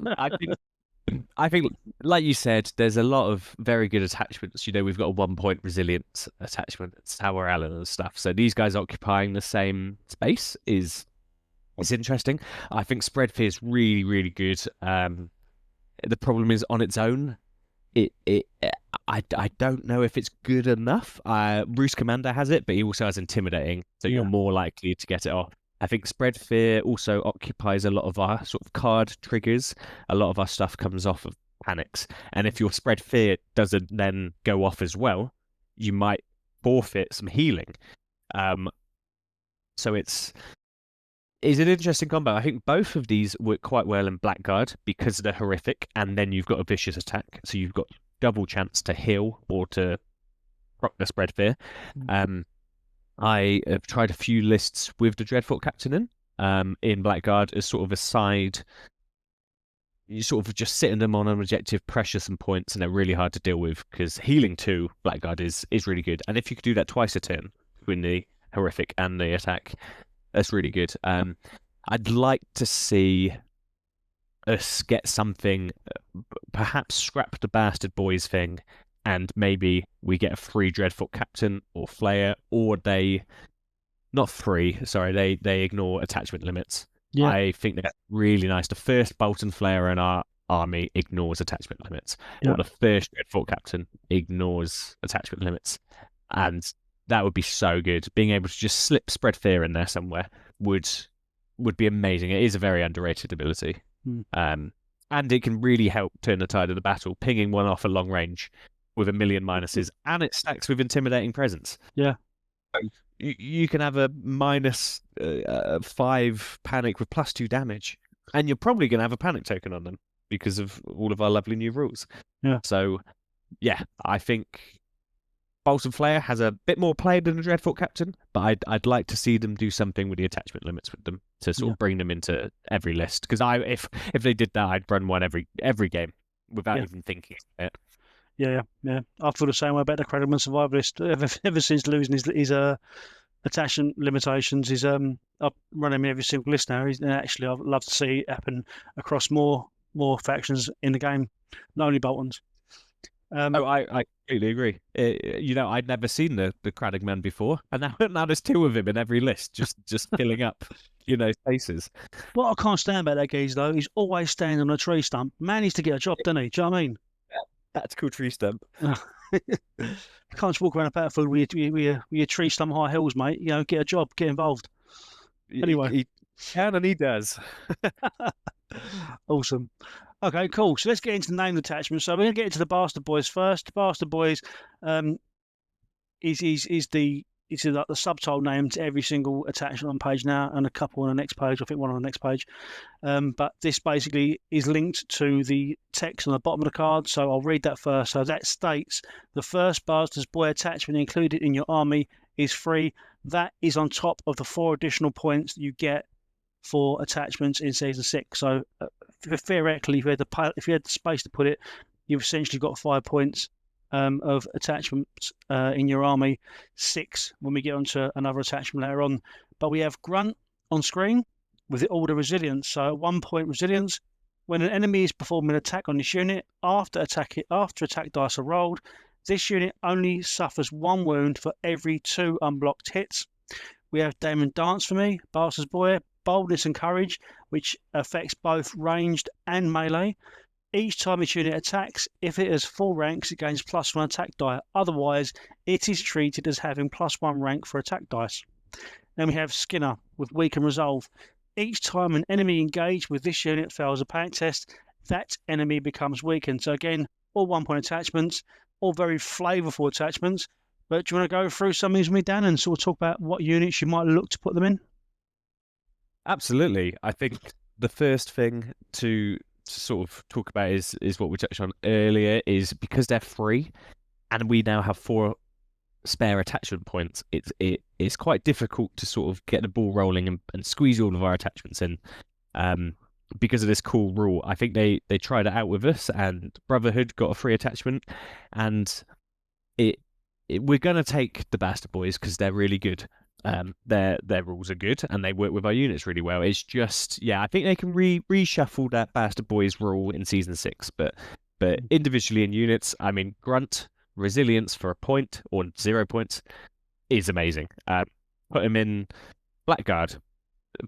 I think, like you said, there's a lot of very good attachments. We've got a 1 point resilience attachment, Tower Alyn and stuff. So these guys occupying the same space is interesting. I think Spread Fear is really, really good. The problem is on its own, I don't know if it's good enough. Roose Commander has it, but he also has Intimidating, so you're more likely to get it off. I think spread fear also occupies a lot of our sort of card triggers. A lot of our stuff comes off of panics, and if your spread fear doesn't then go off as well, you might forfeit some healing. So it's an interesting combo. I think both of these work quite well in Blackguard because they're horrific, and then you've got a vicious attack, so you've got double chance to heal or to proc the spread fear. I have tried a few lists with the Dreadfort Captain in Blackguard as sort of a side. You sort of just sitting them on an objective, pressure some points, and they're really hard to deal with because healing 2 Blackguard is really good. And if you could do that twice a turn between the horrific and the attack, that's really good. I'd like to see us get something, perhaps scrap the Bastard Boys thing, and maybe we get a free Dreadfort Captain or Flayer, or they ignore attachment limits. Yeah. I think that's really nice. The first Bolton Flayer in our army ignores attachment limits, or the first Dreadfort Captain ignores attachment limits, and that would be so good. Being able to just slip spread fear in there somewhere would be amazing. It is a very underrated ability, and it can really help turn the tide of the battle. Pinging one off a long range with 1 million minuses, and it stacks with intimidating presence. Yeah. You can have a -5 panic with +2 damage, and you're probably going to have a panic token on them because of all of our lovely new rules. Yeah. So, yeah, I think Bolton Flayer has a bit more play than the Dreadfort Captain, but I'd like to see them do something with the attachment limits with them to sort of bring them into every list. Because if they did that, I'd run one every game without even thinking about it. Yeah. I feel the same way about the Cradleman Survivalist. Ever since losing his attachment limitations, I've run him in every single list now. And actually, I'd love to see it happen across more factions in the game, not only Boltons. I completely agree. I'd never seen the Craddockman before, and now there's 2 of him in every list, just filling up, spaces. What I can't stand about that geezer though, he's always standing on a tree stump. Man needs to get a job, doesn't he? Do you know what I mean? Tactical tree stump. You can't just walk around a battlefield with your tree stump high hills, mate. Get a job, get involved. Anyway, he can and he does. Awesome. Okay, cool. So let's get into the name attachments. So we're going to get into the Bastard Boys first. The Bastard Boys is the subtitle name to every single attachment on page now, and a couple on the next page. I think one on the next page. But this basically is linked to the text on the bottom of the card. So I'll read that first. So that states the first Bastard's Boy attachment included in your army is free. That is on top of the 4 additional points that you get for attachments in season 6. So theoretically, if you had the space to put it, you've essentially got 5 points of attachments in your army, 6 when we get onto another attachment later on. But we have Grunt on screen with all the resilience. So 1 point resilience. When an enemy is performing an attack on this unit, after attack dice are rolled, this unit only suffers 1 wound for every 2 unblocked hits. We have Damon Dance for me, Bastard's Boy, boldness and courage, which affects both ranged and melee. Each time each unit attacks, if it has 4 ranks, it gains +1 attack die. Otherwise, it is treated as having +1 rank for attack dice. Then we have Skinner with weak and resolve. Each time an enemy engaged with this unit fails a panic test, that enemy becomes weakened. So again, all 1 point attachments, all very flavourful attachments. But do you want to go through some of these with me, Dan, and sort of talk about what units you might look to put them in? Absolutely. I think the first thing to sort of talk about is what we touched on earlier, is because they're free and we now have 4 spare attachment points, it's quite difficult to sort of get the ball rolling and squeeze all of our attachments in because of this cool rule. I think they tried it out with us, and Brotherhood got a free attachment, and we're going to take the Bastard Boys because they're really good. Their rules are good and they work with our units really well. It's just, I think they can reshuffle that Bastard Boys rule in season 6, but individually in units, I mean, Grunt resilience for 1 point or 0 points is amazing. Put him in Blackguard,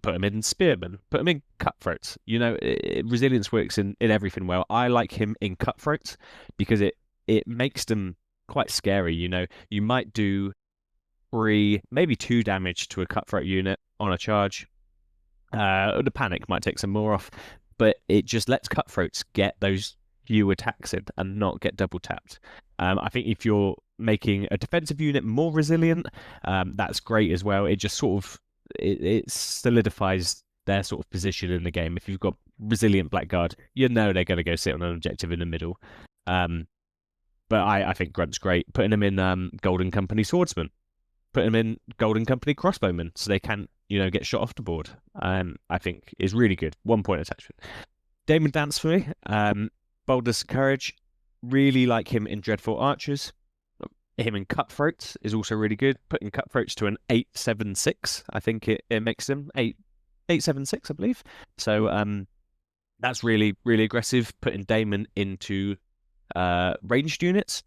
put him in Spearmen, put him in Cutthroats. Resilience works in everything well. I like him in Cutthroats because it makes them quite scary. You might do 3, maybe 2 damage to a Cutthroat unit on a charge, The panic might take some more off, but it just lets Cutthroats get those few attacks in and not get double tapped. I think if you're making a defensive unit more resilient, that's great as well. It just sort of it solidifies their sort of position in the game. If you've got resilient Blackguard, you know they're going to go sit on an objective in the middle. But I think Grunt's great. Putting him in Golden Company Swordsman, putting him in Golden Company Crossbowmen, so they can't, get shot off the board. I think is really good. 1 point attachment. Damon Dance for me. Boldness and Courage. Really like him in Dreadfort Archers. Him in Cutthroats is also really good. Putting Cutthroats to an 8/7/6. I think it makes him 8/7/6, I believe. So that's really, really aggressive. Putting Damon into ranged units.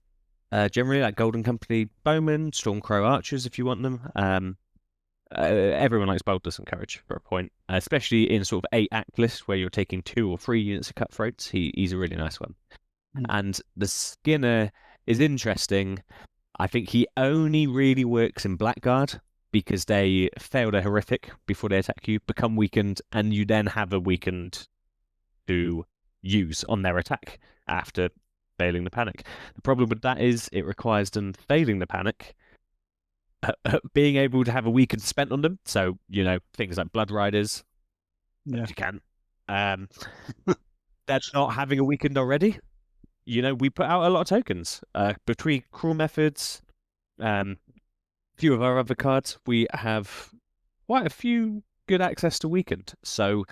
Generally like Golden Company Bowmen, Stormcrow Archers if you want them. Everyone likes Boldness and Courage for a point, especially in sort of 8-act list where you're taking 2 or 3 units of Cutthroats. He's a really nice one. And the Skinner is interesting. I think he only really works in Blackguard because they fail their horrific before they attack you, become weakened, and you then have a weakened to use on their attack after failing the panic. The problem with that is it requires them failing the panic, being able to have a weakened spent on them. So, things like Blood Riders, you can. That's not having a weakened already. We put out a lot of tokens. Between Cruel Methods, a few of our other cards, we have quite a few good access to weakened. So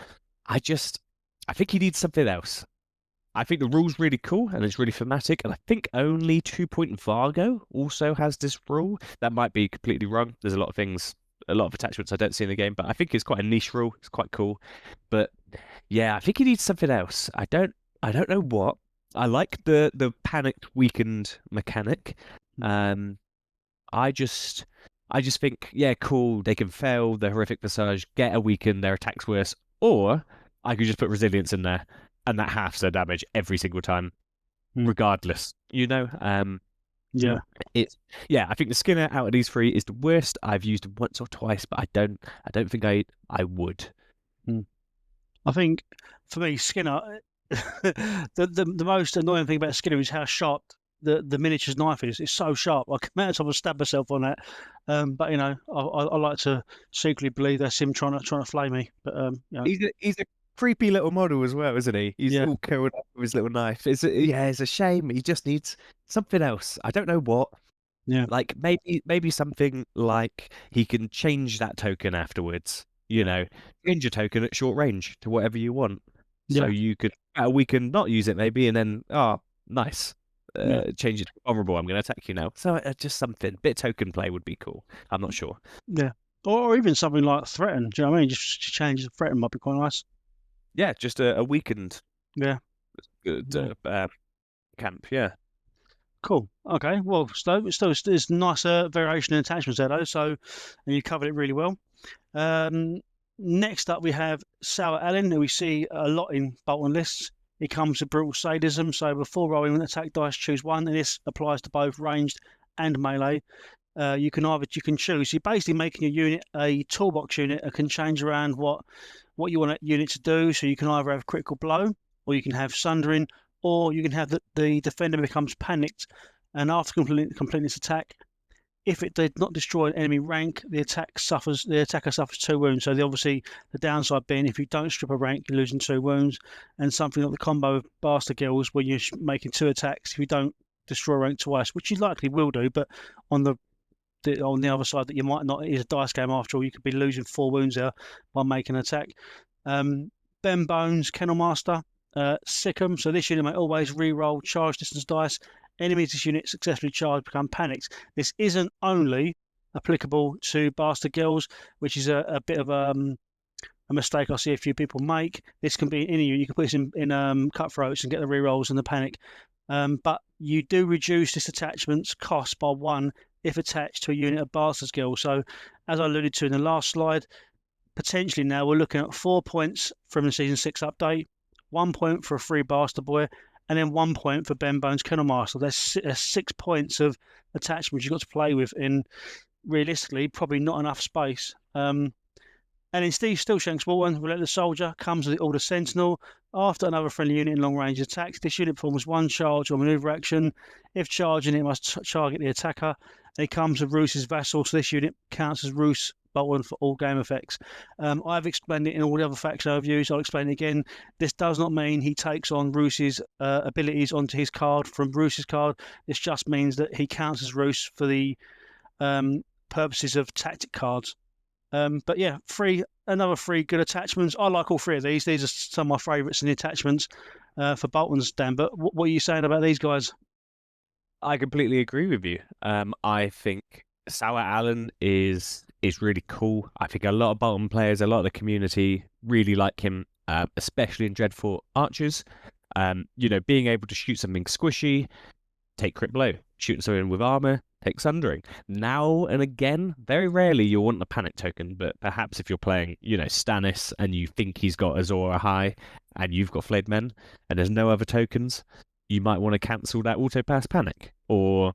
I think he needs something else. I think the rule's really cool and it's really thematic, and I think only 2-point Vargo also has this rule. That might be completely wrong. There's a lot of attachments I don't see in the game, but I think it's quite a niche rule. It's quite cool. But yeah, I think he needs something else. I don't know what. I like the panicked weakened mechanic. I just think, yeah, cool, they can fail the horrific visage, get a weaken, their attack's worse, or I could just put resilience in there and that halves their damage every single time, regardless. Yeah. I think the Skinner out of these 3 is the worst. I've used it once or twice, but I don't think I would. I think for me, Skinner, the most annoying thing about Skinner is how sharp the miniature's knife is. It's so sharp. I might as well stab myself on that. But I like to secretly believe that's him trying to flay me. But he's a creepy little model as well, isn't he? He's all curled up with his little knife. It's a shame. He just needs something else. I don't know what. Yeah, like maybe something like he can change that token afterwards. Change your token at short range to whatever you want. So you could we can not use it maybe, and then nice. Change it to vulnerable. I'm going to attack you now. So just something bit token play would be cool. I'm not sure. Yeah, or even something like threaten. Do you know what I mean? Just change the threaten might be quite nice. Yeah, just a weakened. Yeah. Good camp. Yeah. Cool. Okay. Well, still, there's nice variation in attachments there, though. So, and you covered it really well. Next up, we have Sour Alyn, who we see a lot in Bolton lists. He comes with brutal sadism. So before rolling an attack dice, choose one, and this applies to both ranged and melee. You can choose. You're basically making your unit a toolbox unit that can change around what you want a unit to do. So you can either have critical blow, or you can have sundering, or you can have the defender becomes panicked, and after completing this attack, if it did not destroy an enemy rank, the attacker suffers 2 wounds. So obviously the downside being if you don't strip a rank, you're losing 2 wounds, and something like the combo of Bastard Gills where you're making 2 attacks if you don't destroy a rank twice, which you likely will do, but on the other side that you might not, is a dice game after all. You could be losing 4 wounds there by making an attack. Ben Bones, Kennelmaster, Sickham. So this unit may always re-roll charge distance dice. Enemies this unit successfully charged become panicked. This isn't only applicable to Bastard Girls, which is a bit of a mistake I see a few people make. This can be in any unit. You can put this in Cutthroats and get the re-rolls and the panic. But you do reduce this attachment's cost by 1 if attached to a unit of Bastard's Guild. So, as I alluded to in the last slide, potentially now we're looking at 4 points from the Season 6 update, 1 point for a free Bastard Boy, and then 1 point for Ben Bones Kennelmaster. There's 6 points of attachments you've got to play with in, realistically, probably not enough space. As And in Steelshanks Walton, Relentless Soldier comes with the Order Sentinel. After another friendly unit in long range attacks, this unit performs one charge or maneuver action. If charging, it must target the attacker. And it comes with Roose's Vassal, so this unit counts as Roose Bolton for all game effects. I've explained it in all the other faction overviews. I'll explain it again. This does not mean he takes on Roose's abilities onto his card from Roose's card. This just means that he counts as Roose for the purposes of tactic cards. But yeah, another three good attachments. I like all three of these. These are some of my favourites in the attachments for Bolton's, Dan. But what are you saying about these guys? I completely agree with you. I think Sour Alyn is really cool. I think a lot of Bolton players, a lot of the community really like him, especially in Dreadfort Archers. Being able to shoot something squishy, take crit blow, shoot something with armor, take sundering. Now and again, very rarely you'll want a panic token, but perhaps if you're playing, Stannis and you think he's got Azora high and you've got Flayed Men and there's no other tokens, you might want to cancel that auto pass panic or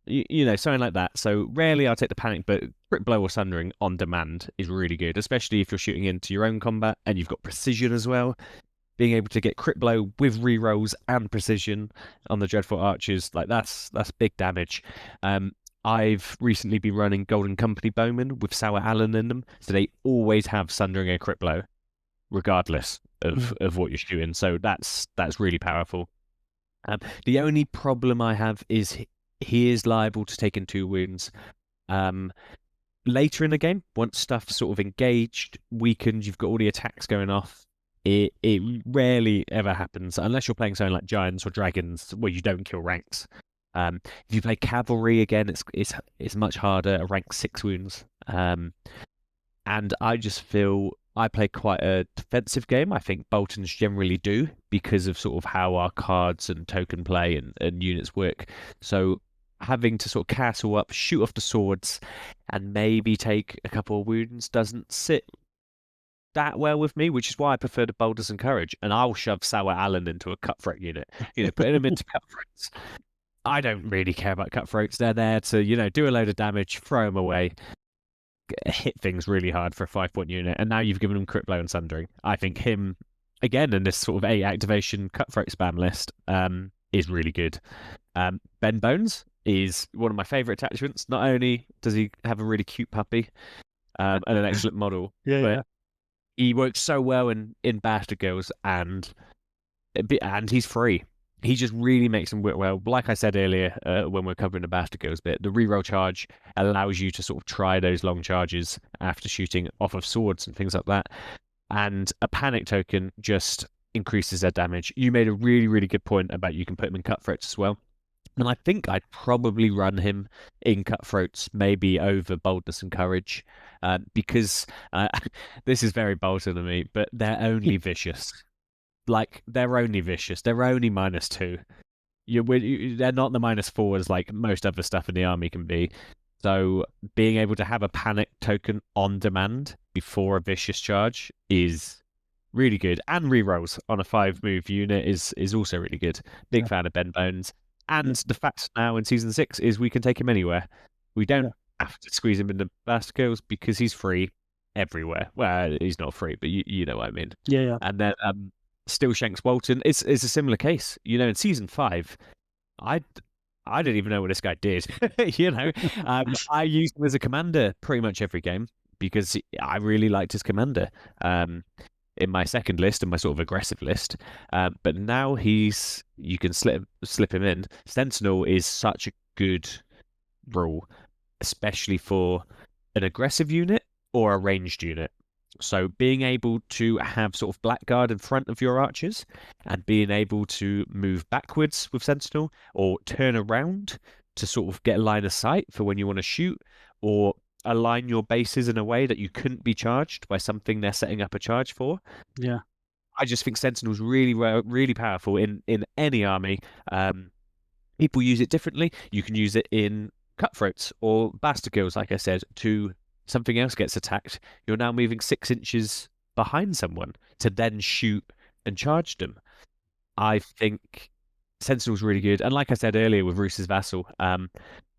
something like that. So rarely I'll take the panic, but crit blow or sundering on demand is really good, especially if you're shooting into your own combat and you've got precision as well. Being able to get crit blow with rerolls and precision on the Dreadfort Archers, that's big damage. I've recently been running Golden Company Bowmen with Sour Alyn in them, so they always have sundering and crit blow, regardless of what you're shooting. So that's really powerful. The only problem I have is he is liable to take in 2 wounds. Later in the game, once stuff's sort of engaged, weakened, you've got all the attacks going off. It rarely ever happens unless you're playing something like Giants or Dragons where you don't kill ranks. If you play Cavalry again, it's much harder. A rank 6 wounds. And I just feel I play quite a defensive game. I think Boltons generally do because of sort of how our cards and token play and units work. So having to sort of castle up, shoot off the swords, and maybe take a couple of wounds doesn't sit that well with me, which is why I prefer the Boldness and Courage. And I'll shove Sour Alyn into a Cutthroat unit, putting him into Cutthroats. I don't really care about Cutthroats. They're there to, do a load of damage, throw them away, hit things really hard for a 5-point unit. And now you've given him crit blow and sundering. I think him, again, in this sort of 8 activation Cutthroat spam list, is really good. Ben Bones is one of my favourite attachments. Not only does he have a really cute puppy and an excellent model, but he works so well in Bastard Girls, and he's free. He just really makes them work well. Like I said earlier, when we're covering the Bastard Girls bit, the reroll charge allows you to sort of try those long charges after shooting off of swords and things like that. And a panic token just increases their damage. You made a really, really good point about you can put him in Cutthroats as well. And I think I'd probably run him in Cutthroats, maybe over Boldness and Courage, because this is very Bolton to me, but they're only vicious. They're only vicious. They're only -2. They're not the -4s like most other stuff in the army can be. So being able to have a panic token on demand before a vicious charge is really good. And rerolls on a 5-move unit is also really good. Big fan of Ben Bones. And the fact now in Season 6 is we can take him anywhere. We don't have to squeeze him into Bastard Girls because he's free everywhere. Well, he's not free, but you know what I mean. Yeah. And then Steelshanks Walton is a similar case. In Season 5, I didn't even know what this guy did. I used him as a commander pretty much every game because I really liked his commander. In my second list and my sort of aggressive list, but now you can slip him in. Sentinel is such a good rule, especially for an aggressive unit or a ranged unit. So being able to have sort of Blackguard in front of your archers and being able to move backwards with Sentinel or turn around to sort of get a line of sight for when you want to shoot, or align your bases in a way that you couldn't be charged by something they're setting up a charge for. Yeah. I just think Sentinel's really, really powerful in any army. People use it differently. You can use it in Cutthroats or Bastard Girls, like I said, to something else gets attacked. You're now moving 6 inches behind someone to then shoot and charge them. I think Sentinel's really good. And like I said earlier with Roose's Vassal,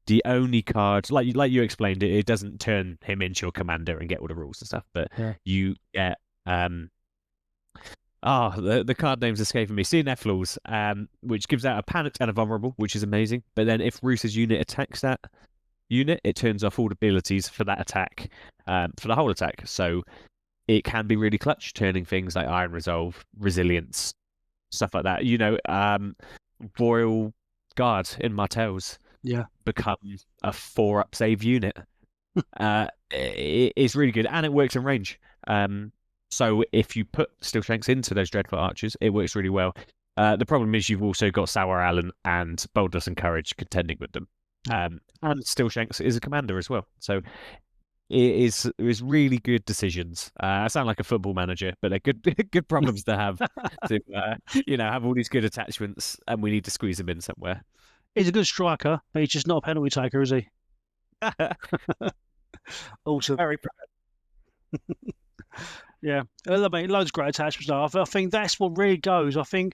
The only card, like you explained, it doesn't turn him into your commander and get all the rules and stuff, but you get the card name's escaping me. Seeing Effluls, which gives out a panicked and a vulnerable, which is amazing. But then if Roose's unit attacks that unit, it turns off all abilities for that attack, for the whole attack. So it can be really clutch, turning things like Iron Resolve, Resilience, stuff like that. Royal Guard in Martel's become a 4-up save unit. It's really good, and it works in range. So if you put Steelshanks into those Dreadfort Archers, it works really well. The problem is you've also got Sour Alyn and Boldness and Courage contending with them. And Steelshanks is a commander as well. So it is really good decisions. I sound like a football manager, but they're good problems to have. To have all these good attachments, and we need to squeeze them in somewhere. He's a good striker, but he's just not a penalty taker, is he? Also, very proud. Yeah, I mean, loads of great attachments now. I think that's what really goes. I think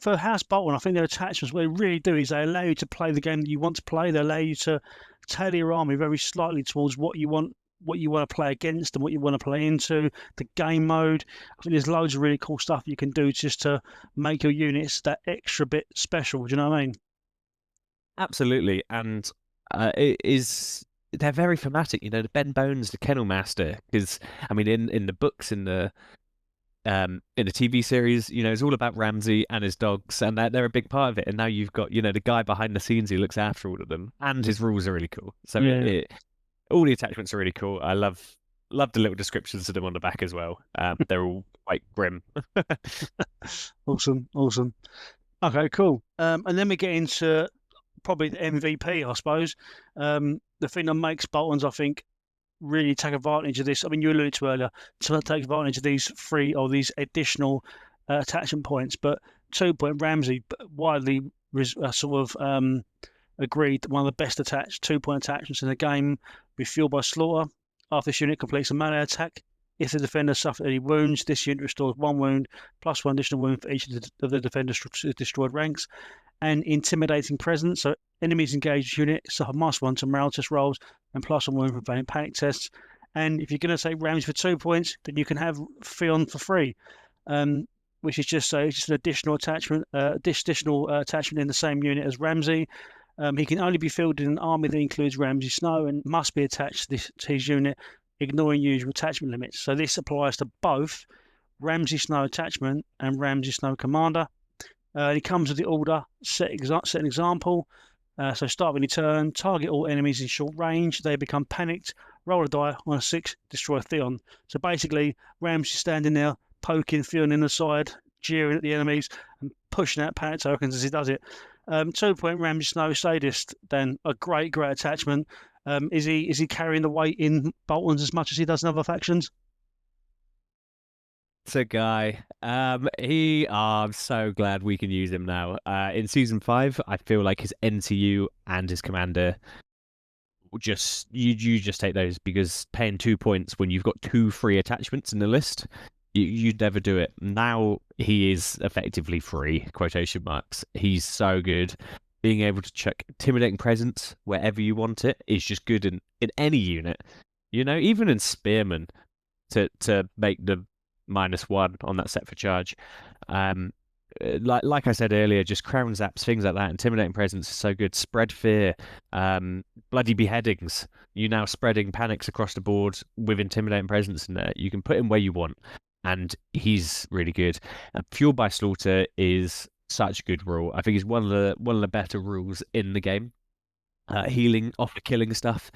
for House Bolton, I think their attachments, what they really do is they allow you to play the game that you want to play. They allow you to tailor your army very slightly towards what you want to play against and what you want to play into, the game mode. I think there's loads of really cool stuff you can do just to make your units that extra bit special. Do you know what I mean? Absolutely, and they're very thematic, the Ben Bones, the Kennelmaster, because I mean, in the books, in the TV series, it's all about Ramsay and his dogs, and they're a big part of it. And now you've got, the guy behind the scenes who looks after all of them, and his rules are really cool. So all the attachments are really cool. I love the little descriptions of them on the back as well. They're all quite grim. Awesome. Okay, cool. And then we get into probably the MVP, I suppose. The thing that makes Boltons, I think, really take advantage of this. I mean, you alluded to earlier, to take advantage of these additional attachment points. But 2-point Ramsay, widely agreed, one of the best attached 2-point attachments in the game, be fueled by slaughter. After this unit completes a melee attack, if the defender suffered any wounds, this unit restores 1 wound plus 1 additional wound for each of the defender's destroyed ranks. And intimidating presence, so enemies engaged unit suffer -1 to morale test rolls and +1 wound for variant panic tests. And if you're going to say Ramsay for 2 points, then you can have Theon for 3, which is just an additional attachment, attachment in the same unit as Ramsay. He can only be fielded in an army that includes Ramsay Snow and must be attached to his unit, ignoring usual attachment limits. So this applies to both Ramsay Snow attachment and Ramsay Snow commander. He comes with the order, set an example. So start when you turn, target all enemies in short range. They become panicked, roll a die on a 6, destroy Theon. So basically, Ramsay standing there, poking Theon in the side, jeering at the enemies, and pushing out panic tokens as he does it. 2-point Ramsay Snow Sadist, then a great attachment. Is he carrying the weight in Boltons as much as he does in other factions? It's a guy. I'm so glad we can use him now. In season 5, I feel like his NTU and his commander you just take those, because paying 2 points when you've got 2 free attachments in the list, you'd never do it. Now he is effectively free, quotation marks. He's so good. Being able to chuck intimidating presence wherever you want it is just good in any unit. Even in Spearmen, to make the -1 on that set for charge. Like I said earlier, just crown zaps, things like that. Intimidating presence is so good. Spread fear, bloody beheadings. You now spreading panics across the board with intimidating presence in there. You can put him where you want, and he's really good. Fueled by slaughter is such a good rule. I think it's one of the better rules in the game. Healing off the killing stuff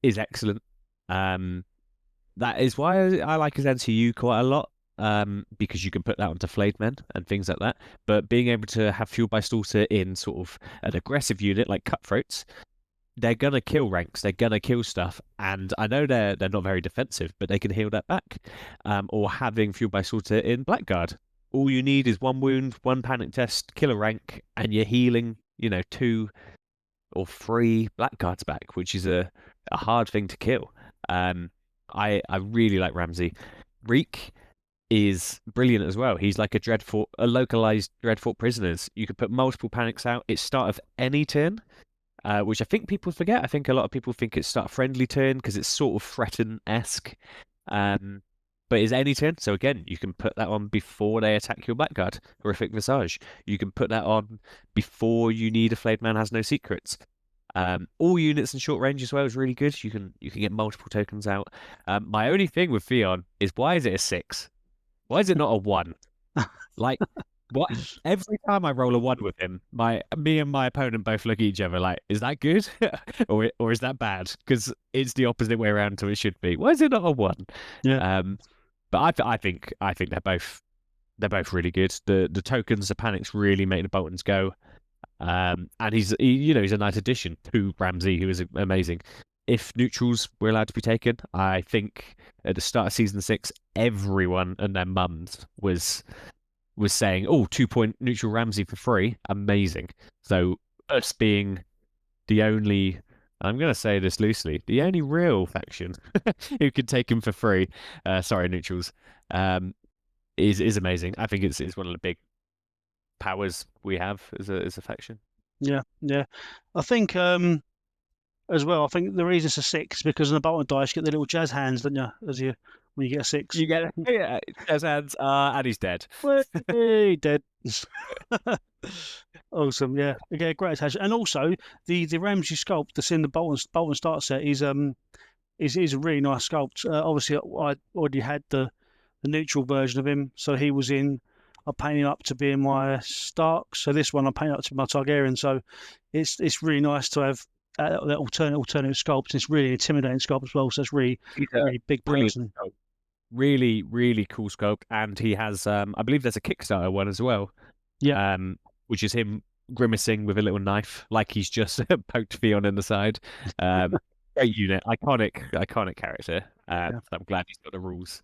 is excellent. That is why I like his NCU quite a lot, because you can put that onto Flayed Men and things like that. But being able to have Fueled by Slaughter in sort of an aggressive unit like Cutthroats, they're going to kill ranks, they're going to kill stuff. And I know they're not very defensive, but they can heal that back. Or having Fueled by Slaughter in Blackguard. All you need is 1 wound, 1 panic test, kill a rank, and you're healing, 2 or 3 Blackguards back, which is a hard thing to kill. I really like Ramsay. Reek is brilliant as well. He's like a localized Dreadfort Prisoners. You could put multiple panics out. It's start of any turn. which I think people forget. I think a lot of people think it's start a friendly turn because it's sort of threaten-esque. But it's any turn. So again, you can put that on before they attack your Blackguard. Horrific Visage. You can put that on before you need a Flayed Man has no secrets. All units in short range as well is really good. You can get multiple tokens out. My only thing with Theon is why is it a 6? Why is it not a 1? Like, what? Every time I roll a 1 with him, me and my opponent both look at each other like, is that good or is that bad? Because it's the opposite way around to it should be. Why is it not a 1? Yeah. But I think they're both really good. The tokens, the panics really make the Boltons go. And he's a nice addition to Ramsay, who is amazing. If neutrals were allowed to be taken, I think at the start of season 6, everyone and their mums was saying, "Oh, 2-point neutral Ramsay for free, amazing." So us being the only, I'm going to say this loosely, the only real faction who could take him for free, sorry neutrals, is amazing. I think it's one of the big powers we have as a faction. Yeah. I think as well, I think the reason it's a 6 is because on the Bolton dice you get the little jazz hands, don't you? When you get a 6. You get jazz hands, and he's dead. Hey, dead. Awesome, yeah. Okay, great attachment. And also the Ramsay sculpt that's in the Bolton starter set is a really nice sculpt. Obviously I already had the neutral version of him, so he was in. I painted him up to be in my Stark, so this one I painted up to my Targaryen. So it's really nice to have that alternative sculpt. It's really intimidating sculpt as well. So it's really big person. Really, really cool sculpt, and he has I believe there's a Kickstarter one as well. Yeah. Which is him grimacing with a little knife, like he's just poked Theon in the side. Great unit, iconic character. I'm glad he's got the rules.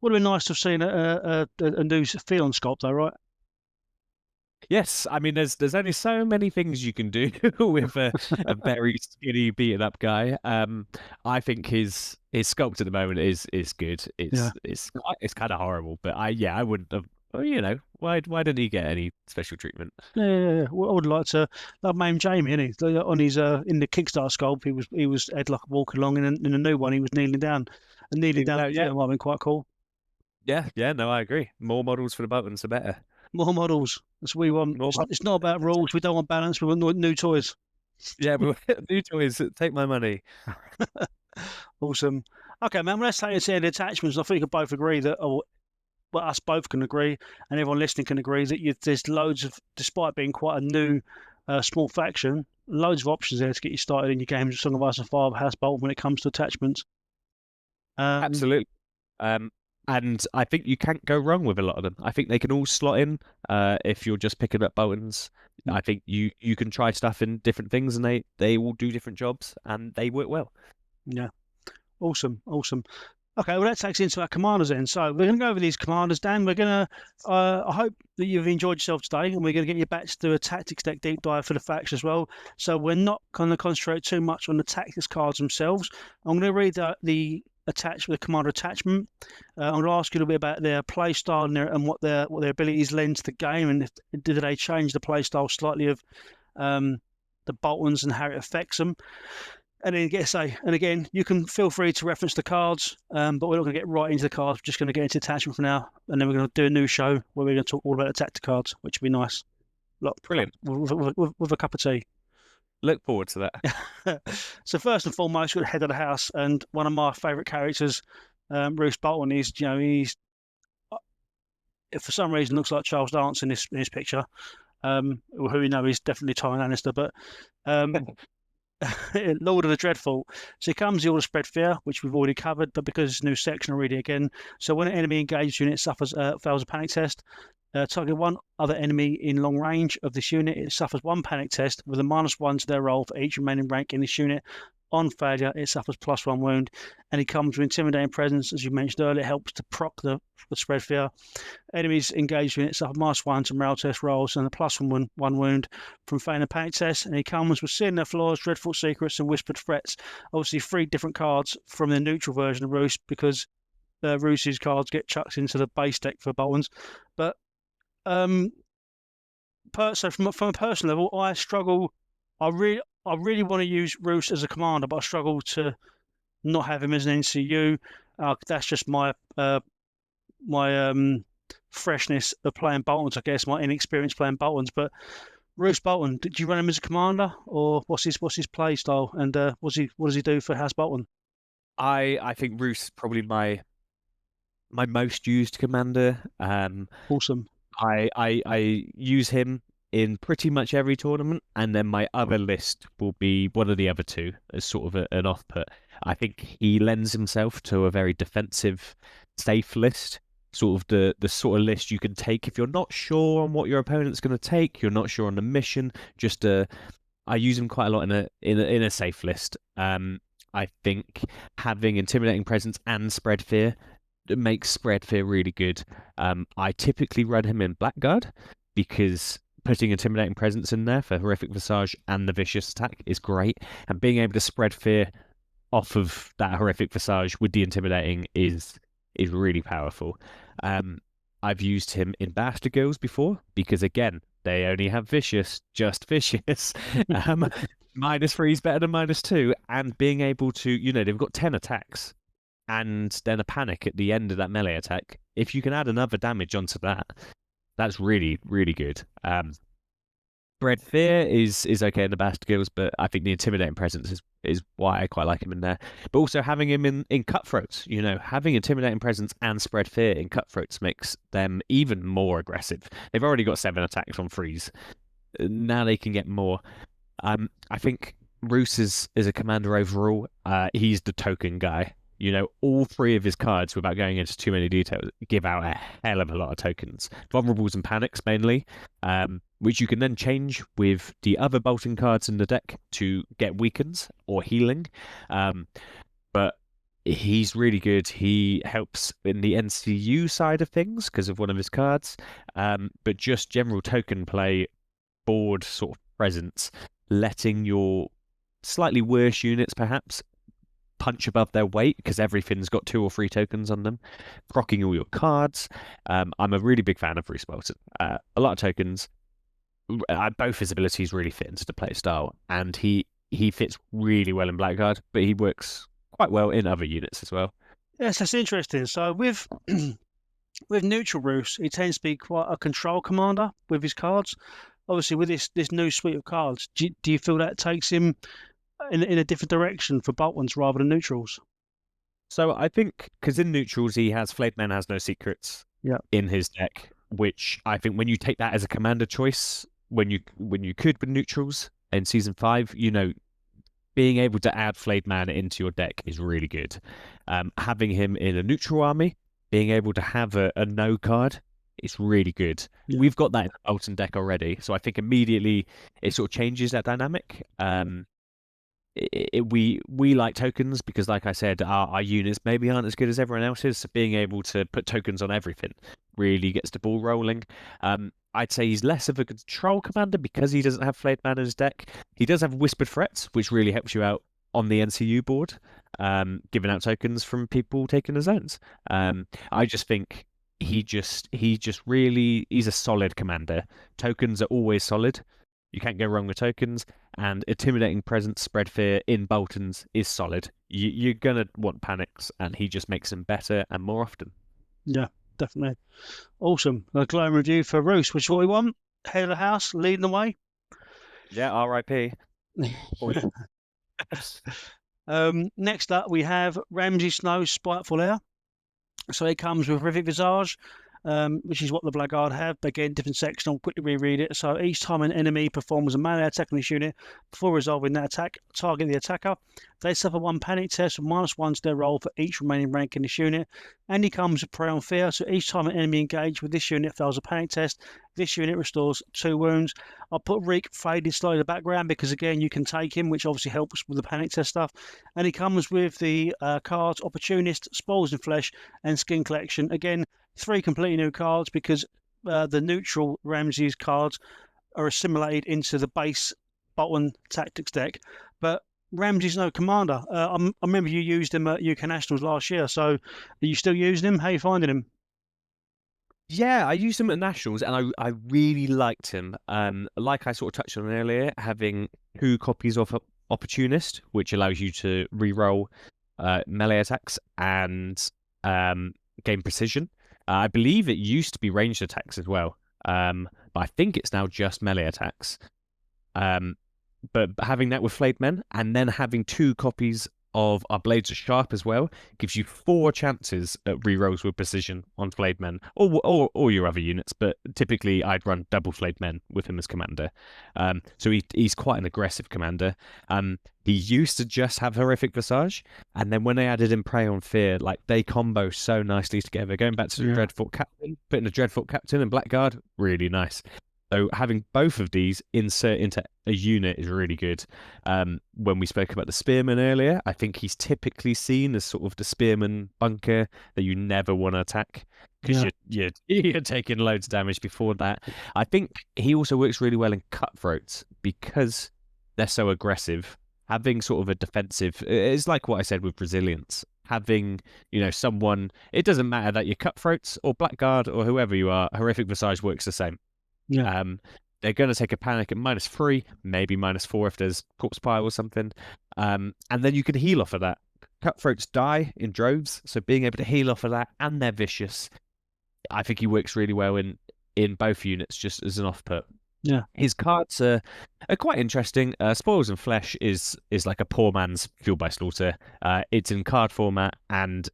Would have been nice to have seen a new Theon sculpt, though, right? Yes, I mean there's only so many things you can do with a very skinny, beaten up guy. I think his sculpt at the moment is good. It's kind of horrible, but I wouldn't have. Why didn't he get any special treatment? Yeah. Well, I would like to. That man Jamie, isn't he? On his in the Kickstarter sculpt, he was had like walking along, and in the new one he was kneeling down, and kneeling down. Yeah, might have been quite cool. Yeah, no, I agree. More models for the Boltons, the better. More models. That's what we want. It's not about rules. We don't want balance. We want new toys. Yeah, new toys. Take my money. Awesome. Okay, man. Well, let's take the attachments. I think we can both agree that, us both can agree, and everyone listening can agree that there's loads of, despite being quite a new, small faction, loads of options there to get you started in your games of Song of Ice and Fire, House Bolton when it comes to attachments. Absolutely. And I think you can't go wrong with a lot of them. I think they can all slot in if you're just picking up Boltons. I think you can try stuff in different things and they will do different jobs and they work well. Yeah. Awesome. Okay, well, that takes into our commanders then. So we're going to go over these commanders, Dan. We're going to, I hope that you've enjoyed yourself today, and we're going to get you back to do a tactics deck deep dive for the faction as well. So we're not going to concentrate too much on the tactics cards themselves. I'm going to read the commander attachment. I'm going to ask you a little bit about their play style and what their abilities lend to the game, and did they change the play style slightly of the Boltons and how it affects them. And then and again, you can feel free to reference the cards, but we're not going to get right into the cards. We're just going to get into attachment for now, and then we're going to do a new show where we're going to talk all about the tactic cards, which would be nice. Look, brilliant. With a cup of tea. Look forward to that. So first and foremost, we're the head of the house, and one of my favourite characters, Roose Bolton, he's for some reason looks like Charles Dance in this picture. Who we know is definitely Tywin Lannister, but Lord of the Dreadfort. So he comes the order spread fear, which we've already covered, but because it's a new section, I'll read it again. So when an enemy engaged unit fails a panic test, target one other enemy in long range of this unit, it suffers one panic test with a -1 to their roll for each remaining rank in this unit. On failure, it suffers +1 wound, and he comes with intimidating presence, as you mentioned earlier. It helps to proc the spread fear. Enemies engaged unit suffer -1 to morale test rolls and a +1 wound from failing a panic test. And he comes with Seeing Their Flaws, Dreadfort Secrets, and Whispered Threats. Obviously, 3 different cards from the neutral version of Roose, because Roose's cards get chucked into the base deck for Boltons. But so from a personal level, I struggle. I really want to use Roose as a commander, but I struggle to not have him as an NCU. That's just my freshness of playing Boltons, I guess, my inexperience playing Boltons. But Roose Bolton, did you run him as a commander, or what's his play style, and what does he do for House Bolton? I think Roose is probably my most used commander. Awesome. I use him in pretty much every tournament, and then my other list will be one of the other two as sort of an off put. I think he lends himself to a very defensive, safe list. Sort of the sort of list you can take if you're not sure on what your opponent's going to take, you're not sure on the mission. Just I use him quite a lot in a safe list. I think having intimidating presence and spread fear makes spread fear really good. I typically run him in Blackguard because putting intimidating presence in there for horrific visage and the vicious attack is great, and being able to spread fear off of that horrific visage with the intimidating is really powerful. I've used him in Bastard Girls before because again they only have vicious, just vicious. -3 is better than -2, and being able to, they've got 10 attacks and then a panic at the end of that melee attack. If you can add another damage onto that, that's really, really good. Spread fear is okay in the Bastard Guilds, but I think the intimidating presence is why I quite like him in there. But also having him in Cutthroats, having intimidating presence and spread fear in Cutthroats makes them even more aggressive. They've already got 7 attacks on freeze. Now they can get more. I think Roose is a commander overall. He's the token guy. All 3 of his cards, without going into too many details, give out a hell of a lot of tokens. Vulnerables and panics mainly, which you can then change with the other Bolton cards in the deck to get weakens or healing. But he's really good. He helps in the NCU side of things because of one of his cards. But just general token play, board sort of presence, letting your slightly worse units perhaps punch above their weight because everything's got 2 or 3 tokens on them, procking all your cards. I'm a really big fan of Roose Bolton. A lot of tokens. Both his abilities really fit into the play style, and he fits really well in Blackguard, but he works quite well in other units as well. Yes, that's interesting. So with neutral Roose, he tends to be quite a control commander with his cards. Obviously, with this new suite of cards, do you feel that takes him in a different direction for Boltons rather than neutrals? So I think because in neutrals he has Flayed Men has no secrets in his deck, which I think when you take that as a commander choice, when you could with neutrals in season 5, being able to add Flayed Man into your deck is really good. Having him in a neutral army, being able to have a no card, it's really good. Yeah. We've got that in the Bolton deck already, so I think immediately it sort of changes that dynamic. We like tokens because, like I said, our units maybe aren't as good as everyone else's. So being able to put tokens on everything really gets the ball rolling. I'd say he's less of a control commander because he doesn't have Flayed Man in his deck. He does have Whispered Threats, which really helps you out on the NCU board, giving out tokens from people taking the zones. I just think he's a solid commander. Tokens are always solid. You can't go wrong with tokens, and intimidating presence, spread fear in Boltons is solid. You're gonna want panics, and he just makes them better and more often. Yeah, definitely. Awesome. A glowing review for Roose, which is what we want. Head of the house, leading the way. Yeah, R.I.P. Next up, we have Ramsay Snow's Spiteful Air. So it comes with Horrific Visage, which is what the Blackguard have. But again, different section. I'll quickly reread it. So each time an enemy performs a melee attack on this unit, before resolving that attack, target the attacker. They suffer 1 panic test with -1 to their roll for each remaining rank in this unit. And he comes with Prey on Fear. So each time an enemy engaged with this unit fails a panic test, this unit restores 2 wounds. I'll put Reek faded slowly in the background because again you can take him, which obviously helps with the panic test stuff. And he comes with the cards Opportunist, Spoils in Flesh, and Skin Collection. Again, 3 completely new cards because the neutral Ramsay's cards are assimilated into the base Bolton Tactics deck. But Ramsay's no commander. I remember you used him at UK Nationals last year. So are you still using him? How are you finding him? Yeah, I used him at Nationals, and I really liked him. Like I sort of touched on earlier, having 2 copies of Opportunist, which allows you to re-roll melee attacks and gain precision. I believe it used to be ranged attacks as well, but I think it's now just melee attacks. But having that with Flayed Men, and then having 2 copies of Our Blades Are Sharp as well, gives you 4 chances at rerolls with precision on Flayed Men, or your other units, but typically I'd run double Flayed Men with him as commander. So he's quite an aggressive commander. He used to just have Horrific Visage, and then when they added in Prey on Fear, like, they combo so nicely together. Going back to the Dreadfort Captain, putting a Dreadfort Captain and Blackguard, really nice. So having both of these insert into a unit is really good. When we spoke about the Spearmen earlier, I think he's typically seen as sort of the Spearman bunker that you never want to attack because you're taking loads of damage before that. I think he also works really well in Cutthroats because they're so aggressive. Having sort of a defensive, it's like what I said with Resilience. Having, someone, it doesn't matter that you're Cutthroats or Blackguard or whoever you are, Horrific Visage works the same. Yeah. They're going to take a panic at -3, maybe -4 if there's corpse pile or something. And then you can heal off of that. Cutthroats die in droves, so being able to heal off of that, and they're vicious. I think he works really well in both units just as an off-put. Yeah. His cards are quite interesting. Spoils and Flesh is like a poor man's Fueled by Slaughter. It's in card format, and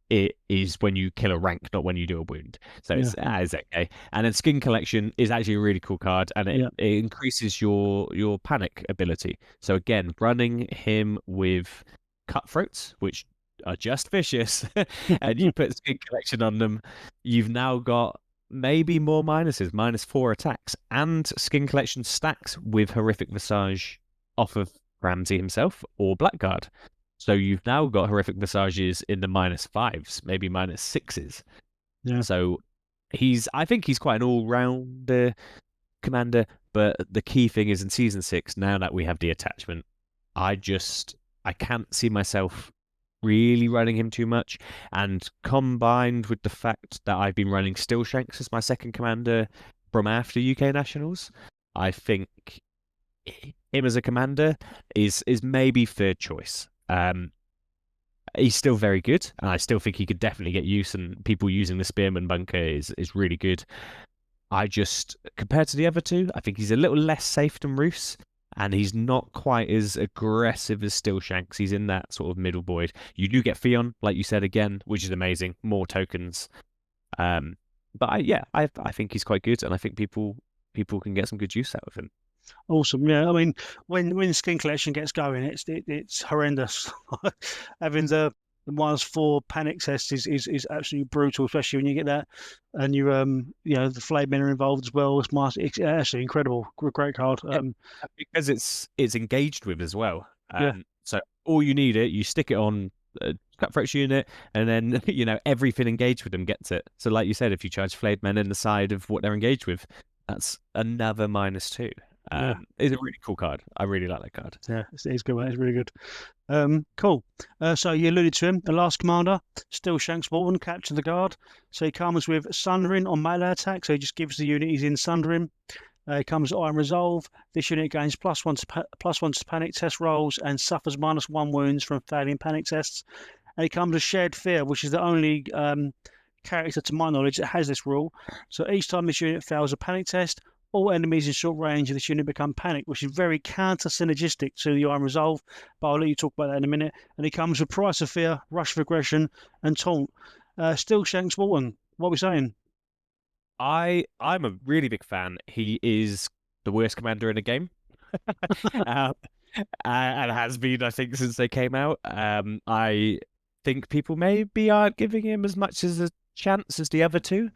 it is when you kill a rank, not when you do a wound. So it's okay. And then Skin Collection is actually a really cool card, and it increases your panic ability. So again, running him with Cutthroats, which are just vicious, and you put Skin Collection on them, you've now got maybe more minuses, -4 attacks, and Skin Collection stacks with Horrific Visage off of Ramsay himself or Blackguard. So you've now got Horrific Visages in the -5s, maybe -6s. Yeah. So I think he's quite an all-round commander, but the key thing is in Season 6, now that we have the attachment, I can't see myself really running him too much. And combined with the fact that I've been running Steelshanks as my second commander from after UK Nationals, I think him as a commander is maybe third choice. He's still very good, and I still think he could definitely get use, and people using the Spearman bunker is really good. I just, compared to the other 2, I think he's a little less safe than Roose, and he's not quite as aggressive as Steelshanks. He's in that sort of middle void. You do get Theon, like you said again, which is amazing. More tokens. But I think he's quite good, and I think people can get some good use out of him. Awesome. Yeah, I mean, when Skin Collection gets going, it's horrendous. Having the -4 panic test is absolutely brutal, especially when you get that, and the Flayed Men are involved as well. It's actually incredible. Great card. Because it's engaged with as well. So all you need you stick it on a Cutthroats unit, and then everything engaged with them gets it. So like you said, if you charge Flayed Men in the side of what they're engaged with, that's another -2. It's a really cool card. I really like that card. Yeah, it's good. It's really good. Cool. So you alluded to him, the last commander, Steelshanks Walton, Captain the Guard. So he comes with Sundering on melee attack. So he just gives the unit he's in Sundering. He comes with Iron Resolve. This unit gains +1 to panic test rolls and suffers -1 wounds from failing panic tests. And he comes with Shared Fear, which is the only character to my knowledge that has this rule. So each time this unit fails a panic test, all enemies in short range of this unit become panicked, which is very counter-synergistic to the Iron Resolve, but I'll let you talk about that in a minute. And he comes with Price of Fear, Rush of Aggression, and Taunt. Steelshanks Walton, what are we saying? I'm a really big fan. He is the worst commander in the game. And has been, I think, since they came out. I think people maybe aren't giving him as much as a chance as the other 2.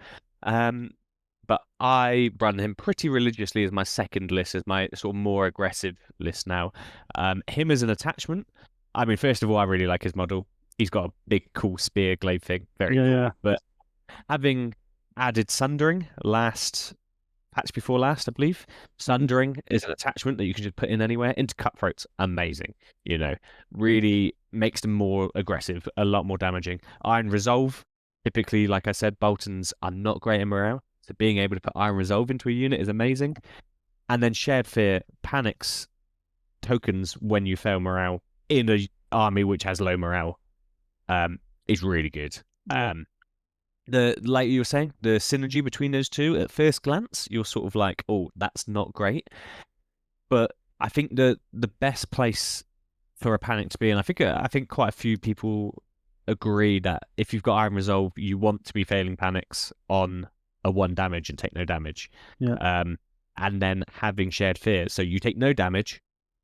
But I run him pretty religiously as my second list, as my sort of more aggressive list now. Him as an attachment, I mean, first of all, I really like his model. He's got a big, cool spear glaive thing. Very cool. Yeah. But having added Sundering patch before last, I believe, Sundering is an attachment that you can just put in anywhere into Cutthroats. Amazing. Really makes them more aggressive, a lot more damaging. Iron Resolve Typically, like I said, Boltons are not great in morale, so being able to put Iron Resolve into a unit is amazing. And then Shared Fear panics tokens when you fail morale in an army which has low morale. Is really good. Yeah. Like you were saying, the synergy between those two, at first glance, you're sort of like, oh, that's not great. But I think the best place for a panic to be, and I think quite a few people agree that if you've got Iron Resolve, you want to be failing panics on a 1 damage and take no damage. Yeah. And then having Shared Fear, so you take no damage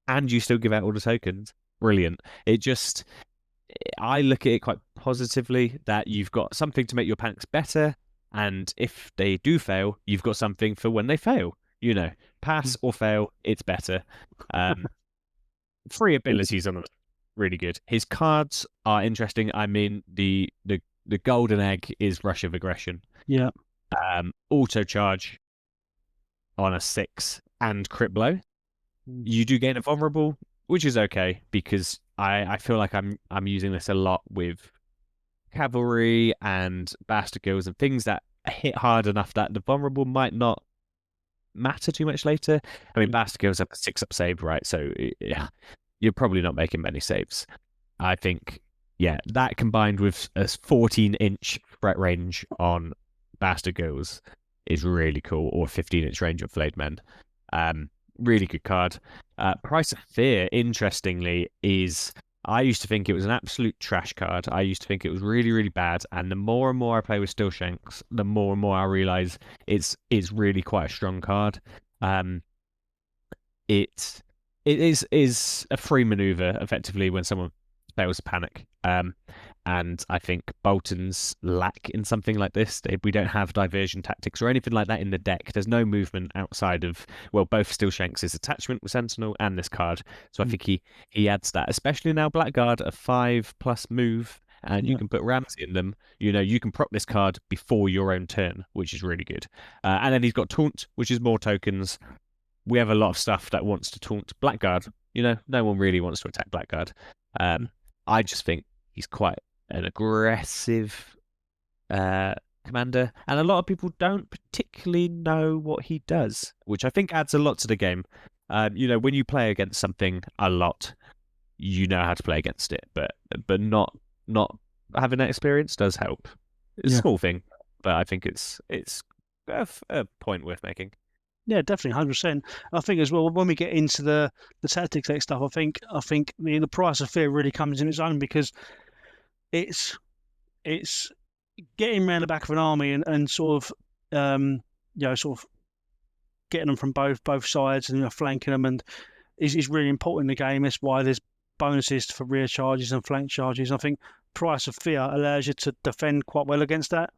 and you still give out all the tokens. Brilliant. I look at it quite positively, that you've got something to make your panics better, and if they do fail, you've got something for when they fail. Pass or fail, it's better. Free abilities on them, really good. His cards are interesting. I mean, the golden egg is Rush of Aggression. Yeah. Auto charge on a 6 and crit blow. You do gain a vulnerable, which is okay, because I feel like I'm using this a lot with cavalry and bastard girls and things that hit hard enough that the vulnerable might not matter too much later. I mean, bastard girls have a 6-up save, right? So yeah, you're probably not making many saves. I think, yeah, that combined with a 14-inch threat range on bastard girls is really cool, or 15-inch range of Flayed Men. Really good card. Price of Fear, interestingly, is... I used to think it was an absolute trash card. I used to think it was really, really bad. And the more and more I play with Steelshanks, the more and more I realise it's really quite a strong card. It is a free maneuver, effectively, when someone fails to panic. And I think Boltons lack in something like this. We don't have diversion tactics or anything like that in the deck. There's no movement outside of, well, both Steelshanks' attachment with Sentinel and this card. So I think he adds that, especially now Blackguard, a 5+ move, and you can put Ramsay in them. You can prop this card before your own turn, which is really good. And then he's got Taunt, which is more tokens. We have a lot of stuff that wants to taunt Blackguard. No one really wants to attack Blackguard. I just think he's quite an aggressive commander, and a lot of people don't particularly know what he does, which I think adds a lot to the game. When you play against something a lot, you know how to play against it, but not having that experience does help. It's a small thing, but I think it's a point worth making. Yeah, definitely, 100%. I think as well, when we get into the tactics stuff, I think the Price of Fear really comes in its own, because it's getting around the back of an army and sort of sort of getting them from both sides and flanking them, and is really important in the game. That's why there's bonuses for rear charges and flank charges. I think Price of Fear allows you to defend quite well against that.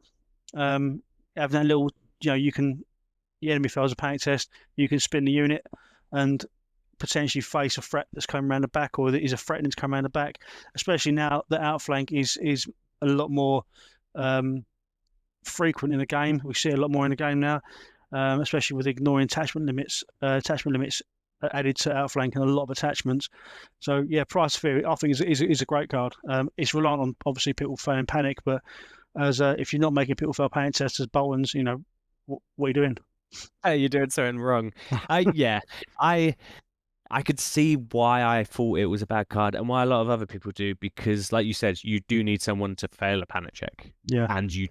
Having that little, the enemy fails a panic test, you can spin the unit and potentially face a threat that's coming around the back, or that is a threatening to come around the back, especially now that outflank is a lot more frequent in the game. We see a lot more in the game now, especially with ignoring attachment limits added to outflank and a lot of attachments. So yeah, Price of Fear I think is a great card. It's reliant on obviously people failing panic, but as if you're not making people fail panic tests as Boltons, what are you doing? Hey, you're doing something wrong. I could see why I thought it was a bad card, and why a lot of other people do, because, like you said, you do need someone to fail a panic check. Yeah. And you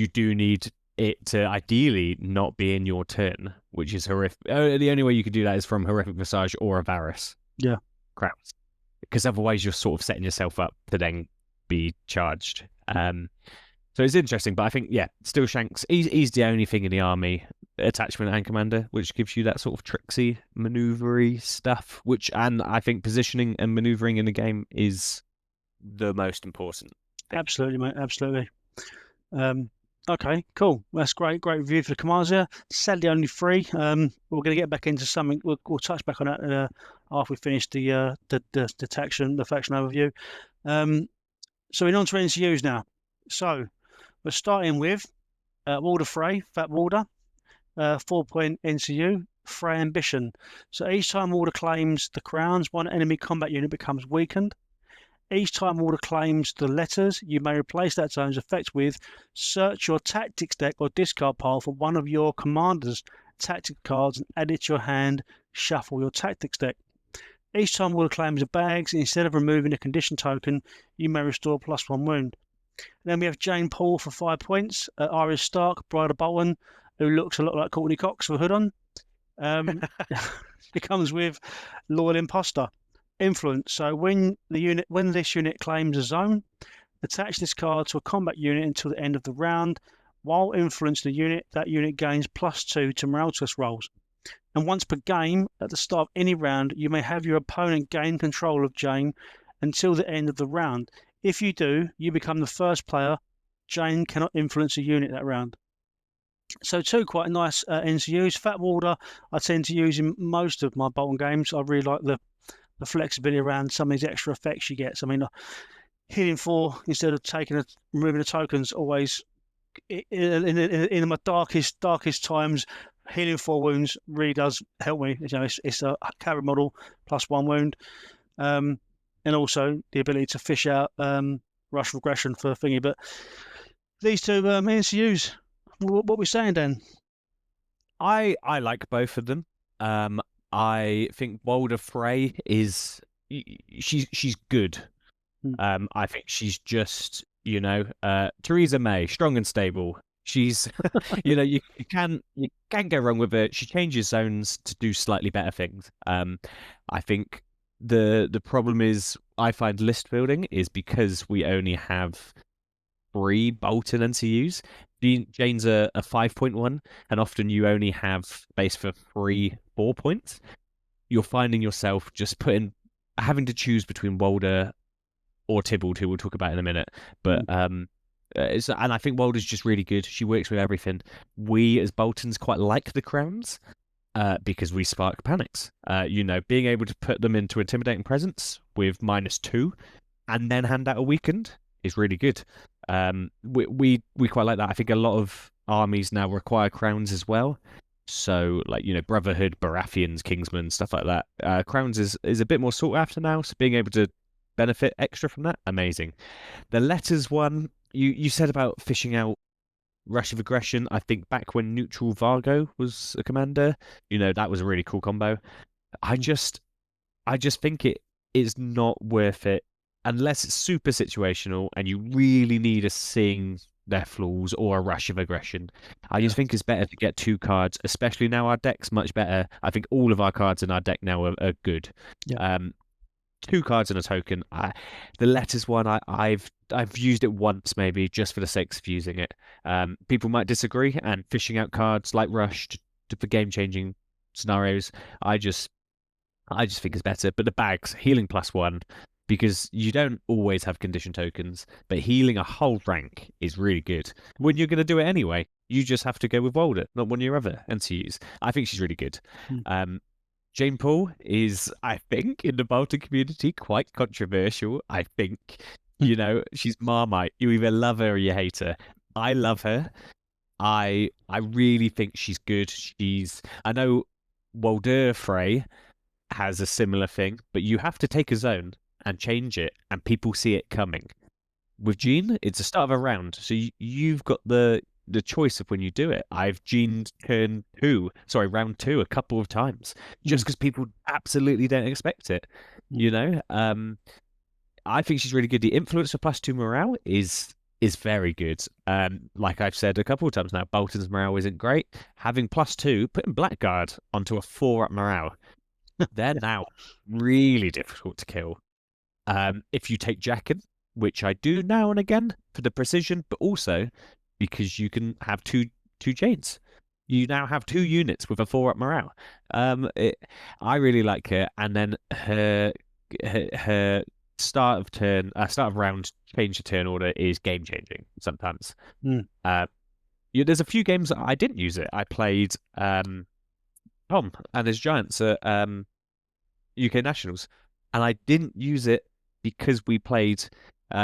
do need it to ideally not be in your turn, which is horrific. The only way you could do that is from Horrific Visage or a Varus. Yeah. Crowns. Because otherwise you're sort of setting yourself up to then be charged. So it's interesting, but I think, Steelshanks, he's the only thing in the army, attachment and commander, which gives you that sort of tricksy, maneuvery stuff, and I think positioning and maneuvering in the game is the most important thing. Absolutely, mate, absolutely. Okay, cool. That's great review for the commands here. Sadly, only 3. We're going to get back into something. We'll touch back on that after we finish the faction overview. So we're on to NCUs now. So we're starting with Warder Frey, Fat Warder, 4-point NCU, Frey Ambition. So each time Warder claims the crowns, one enemy combat unit becomes weakened. Each time order claims the letters, you may replace that zone's effect with search your tactics deck or discard pile for one of your commander's tactics cards and add it to your hand. Shuffle your tactics deck. Each time order claims the bags, instead of removing a condition token, you may restore +1 wound. Then we have Jane Paul for 5 points. Arya Stark, Bride of Bolton, who looks a lot like Courtney Cox with a hood on. It comes with Loyal Imposter. Influence. So when this unit claims a zone, attach this card to a combat unit until the end of the round. While influencing the unit, that unit gains +2 to morale test rolls. And once per game, at the start of any round, you may have your opponent gain control of Jane until the end of the round. If you do, you become the first player. Jane cannot influence a unit that round. So 2 quite nice NCUs. Fat Warder I tend to use in most of my Bolton games. I really like the flexibility around some of these extra effects you get. So, I mean, hitting 4 instead of removing the tokens, always in my darkest times, healing 4 wounds really does help me. You know, it's a carry model +1 wound, and also the ability to fish out rush regression for thingy. But these 2 NCUs, what we saying, Dan? I like both of them. I think Walder Frey is she's good. I think she's just, you know, Theresa May, strong and stable. She's you know, you can go wrong with her. She changes zones to do slightly better things. I think the problem is, I find list building is because we only have 3 Bolton NCUs. Jane's a 5-point one, and often you only have space for 3 4 points. You're finding yourself just having to choose between Walder or Tybalt, who we'll talk about in a minute. But and I think Walder's just really good. She works with everything. We as Boltons quite like the crowns because we spark panics. You know, being able to put them into intimidating presence with -2 and then hand out a weakened is really good. We quite like that. I think a lot of armies now require crowns as well. So, like, you know, Brotherhood, Baratheons, Kingsmen, stuff like that. Crowns is a bit more sought after now. So being able to benefit extra from that, amazing. The letters one, you said about fishing out rush of aggression. I think back when Neutral Vargo was a commander, you know, that was a really cool combo. I just think it is not worth it unless it's super situational and you really need a seeing their flaws or a rush of aggression. I just think it's better to get 2 cards, especially now our deck's much better. I think all of our cards in our deck now are good. 2 cards and a token. The letters one, I've used it once maybe just for the sake of using it. People might disagree, and fishing out cards like Rush for game-changing scenarios, I just think it's better. But the bags, healing +1, because you don't always have condition tokens, but healing a whole rank is really good. When you're going to do it anyway, you just have to go with Walder, not one of your other NCUs. I think she's really good. Jane Paul is, I think, in the Bolton community, quite controversial. I think, you know, she's Marmite. You either love her or you hate her. I love her. I really think she's good. I know Walder Frey has a similar thing, but you have to take a zone and change it, and people see it coming. With Jean, it's the start of a round, so you've got the choice of when you do it. I've Jeaned round 2 a couple of times, just because people absolutely don't expect it. You know, I think she's really good. The influence for +2 morale is very good. Like I've said a couple of times now, Bolton's morale isn't great. Having +2, putting Blackguard onto a 4 up morale, they're now really difficult to kill. If you take Jackin, which I do now and again for the precision, but also because you can have two chains. You now have 2 units with a 4 up morale. I really like her, and then her start of round change to turn order is game changing sometimes. There's a few games that I didn't use it. I played Tom and his Giants at UK Nationals, and I didn't use it because we played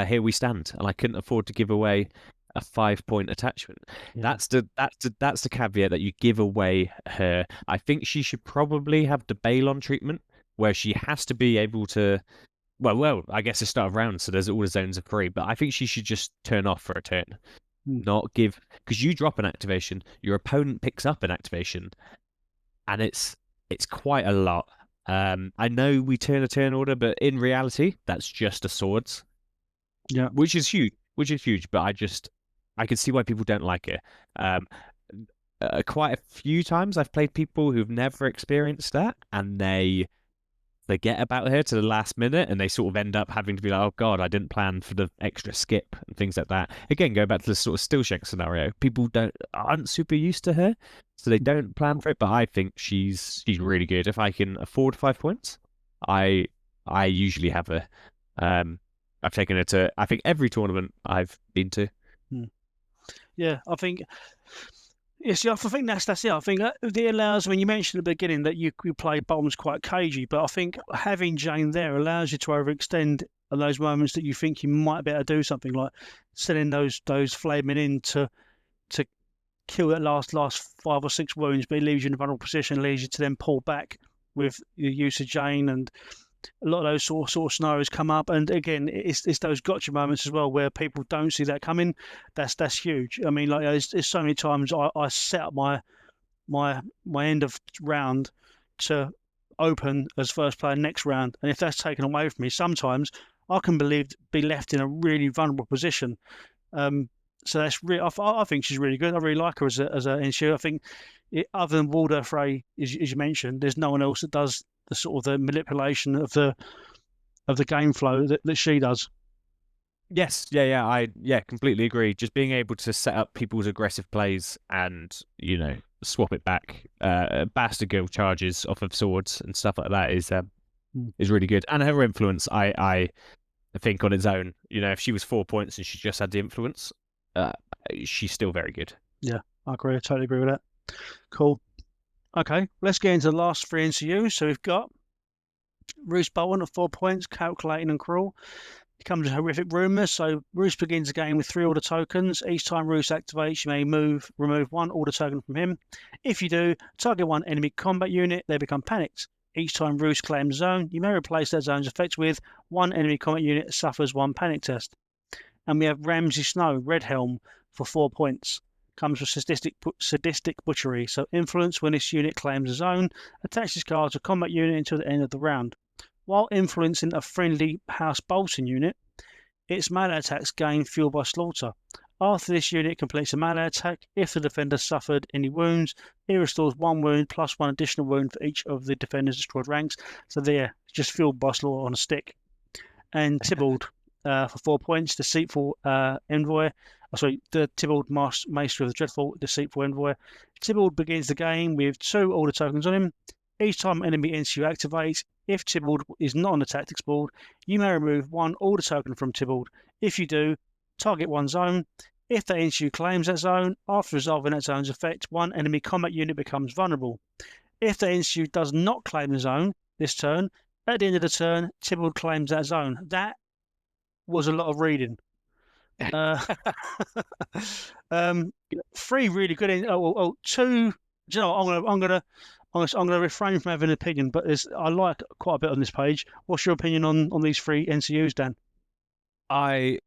Here We Stand, and I couldn't afford to give away a 5-point attachment. That's the caveat, that you give away her. I think she should probably have the Balon treatment, where she has to be able to Well, I guess it's start of round, so there's all the zones are free. But I think she should just turn off for a turn, not give, because you drop an activation, your opponent picks up an activation, and it's quite a lot. I know we turn a turn order, but in reality, that's just a swords. Yeah, which is huge. But I can see why people don't like it. Quite a few times I've played people who've never experienced that, and they forget about her to the last minute, and they sort of end up having to be like, oh god, I didn't plan for the extra skip and things like that. Again, go back to the sort of Steelshanks scenario. People aren't super used to her, so they don't plan for it. But I think she's really good. If I can afford 5 points, I usually have her. I've taken her to, I think, every tournament I've been to. Yeah, I think. Yes, yeah, I think that's it. I think it allows. When you mentioned at the beginning that you play Bolton's quite cagey, but I think having Jane there allows you to overextend at those moments that you think you might be able to do something, like sending those Flayed Men in to kill that last 5 or 6 wounds, but it leaves you in a vulnerable position, leaves you to then pull back with the use of Jane, and a lot of those sort of scenarios come up. And again, it's those gotcha moments as well where people don't see that coming. That's huge. I mean, like there's so many times I set up my end of round to open as first player next round, and if that's taken away from me, sometimes I can be left in a really vulnerable position. So that's I think she's really good. I really like her as an NCU. I think other than Walder Frey, as you mentioned, there's no one else that does the sort of the manipulation of the game flow that she does. Yes, I completely agree. Just being able to set up people's aggressive plays and swap it back, bastard girl charges off of swords and stuff like that is really good. And her influence, I think on its own, if she was 4 points and she just had the influence, she's still very good. Yeah, I agree. I totally agree with that. Cool. Okay, let's get into the last 3 NCUs. So we've got Roose Bolton at 4 points, calculating and cruel. He comes with horrific rumours. So Roose begins the game with 3 order tokens. Each time Roose activates, you may remove 1 order token from him. If you do, target 1 enemy combat unit, they become panicked. Each time Roose claims a zone, you may replace that zone's effect with 1 enemy combat unit suffers 1 panic test. And we have Ramsay Snow, Red Helm, for 4 points. Comes with sadistic butchery. So influence, when this unit claims a zone, attach this card to a combat unit until the end of the round. While influencing a friendly House Bolton unit, its melee attacks gain fuel by slaughter. After this unit completes a melee attack, if the defender suffered any wounds, he restores 1 wound plus 1 additional wound for each of the defender's destroyed ranks. So there, just fueled by slaughter on a stick. And Tybalt for 4 points, deceitful envoy. The Tybalt Maester of the Dreadfort, deceitful envoy. Tybalt begins the game with 2 order tokens on him. Each time enemy NCU activates, if Tybalt is not on the tactics board, you may remove 1 order token from Tybalt. If you do, target 1 zone. If the NCU claims that zone, after resolving that zone's effect, 1 enemy combat unit becomes vulnerable. If the NCU does not claim the zone this turn, at the end of the turn, Tybalt claims that zone. That was a lot of reading. 3 really good. 2. You know, I'm gonna refrain from having an opinion, but I like quite a bit on this page. What's your opinion on these 3 NCUs, Dan? I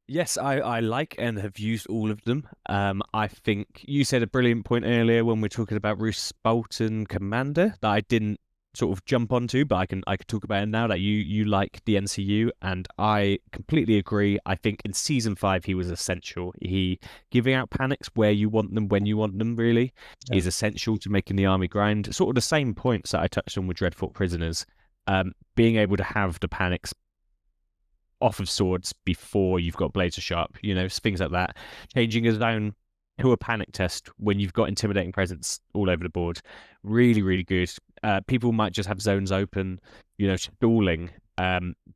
like and have used all of them. I think you said a brilliant point earlier when we're talking about Roose Bolton Commander that I didn't sort of jump onto, but I can talk about it now, that you like the NCU, and I completely agree. I think in season 5 he was essential. He giving out panics where you want them, when you want them, really is essential to making the army grind. Sort of the same points that I touched on with Dreadfort Prisoners. Being able to have the panics off of swords before you've got blades of sharp, things like that. Changing a zone to a panic test when you've got intimidating presence all over the board. Really, really good. People might just have zones open, stalling,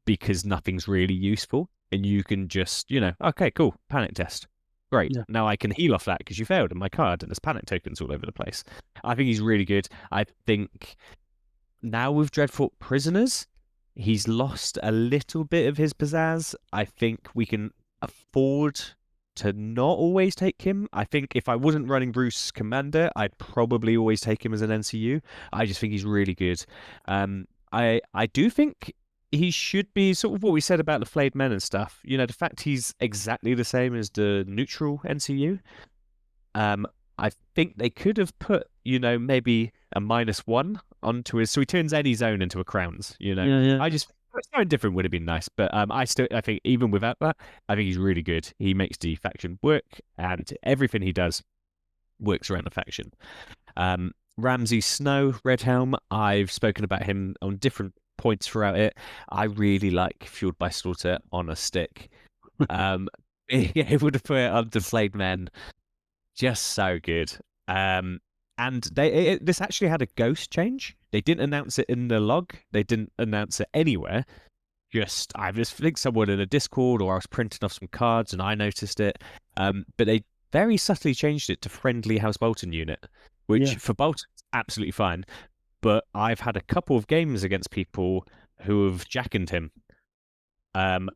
because nothing's really useful. And you can just, okay, cool, panic test. Great. Yeah. Now I can heal off that because you failed in my card and there's panic tokens all over the place. I think he's really good. I think now with Dreadfort Prisoners, he's lost a little bit of his pizzazz. I think we can afford to not always take him. I think if I wasn't running Roose Commander, I'd probably always take him as an NCU. I just think he's really good. I do think he should be sort of what we said about the Flayed Men and stuff. You know, the fact he's exactly the same as the neutral NCU. I think they could have put, you know, maybe a -1 onto his, so he turns any zone into a crowns. You know, Yeah. I just something different would have been nice. But I think even without that, I think he's really good. He makes the faction work, and everything he does works around the faction. Ramsay Snow, Red Helm. I've spoken about him on different points throughout it. I really like Fueled by Slaughter on a stick. Able to put it onto Flayed Men, just so good. And this actually had a ghost change. They didn't announce it in the log. They didn't announce it anywhere. I just think someone in a Discord, or I was printing off some cards and I noticed it. But they very subtly changed it to friendly House Bolton unit, which for Bolton is absolutely fine. But I've had a couple of games against people who have jackened him. You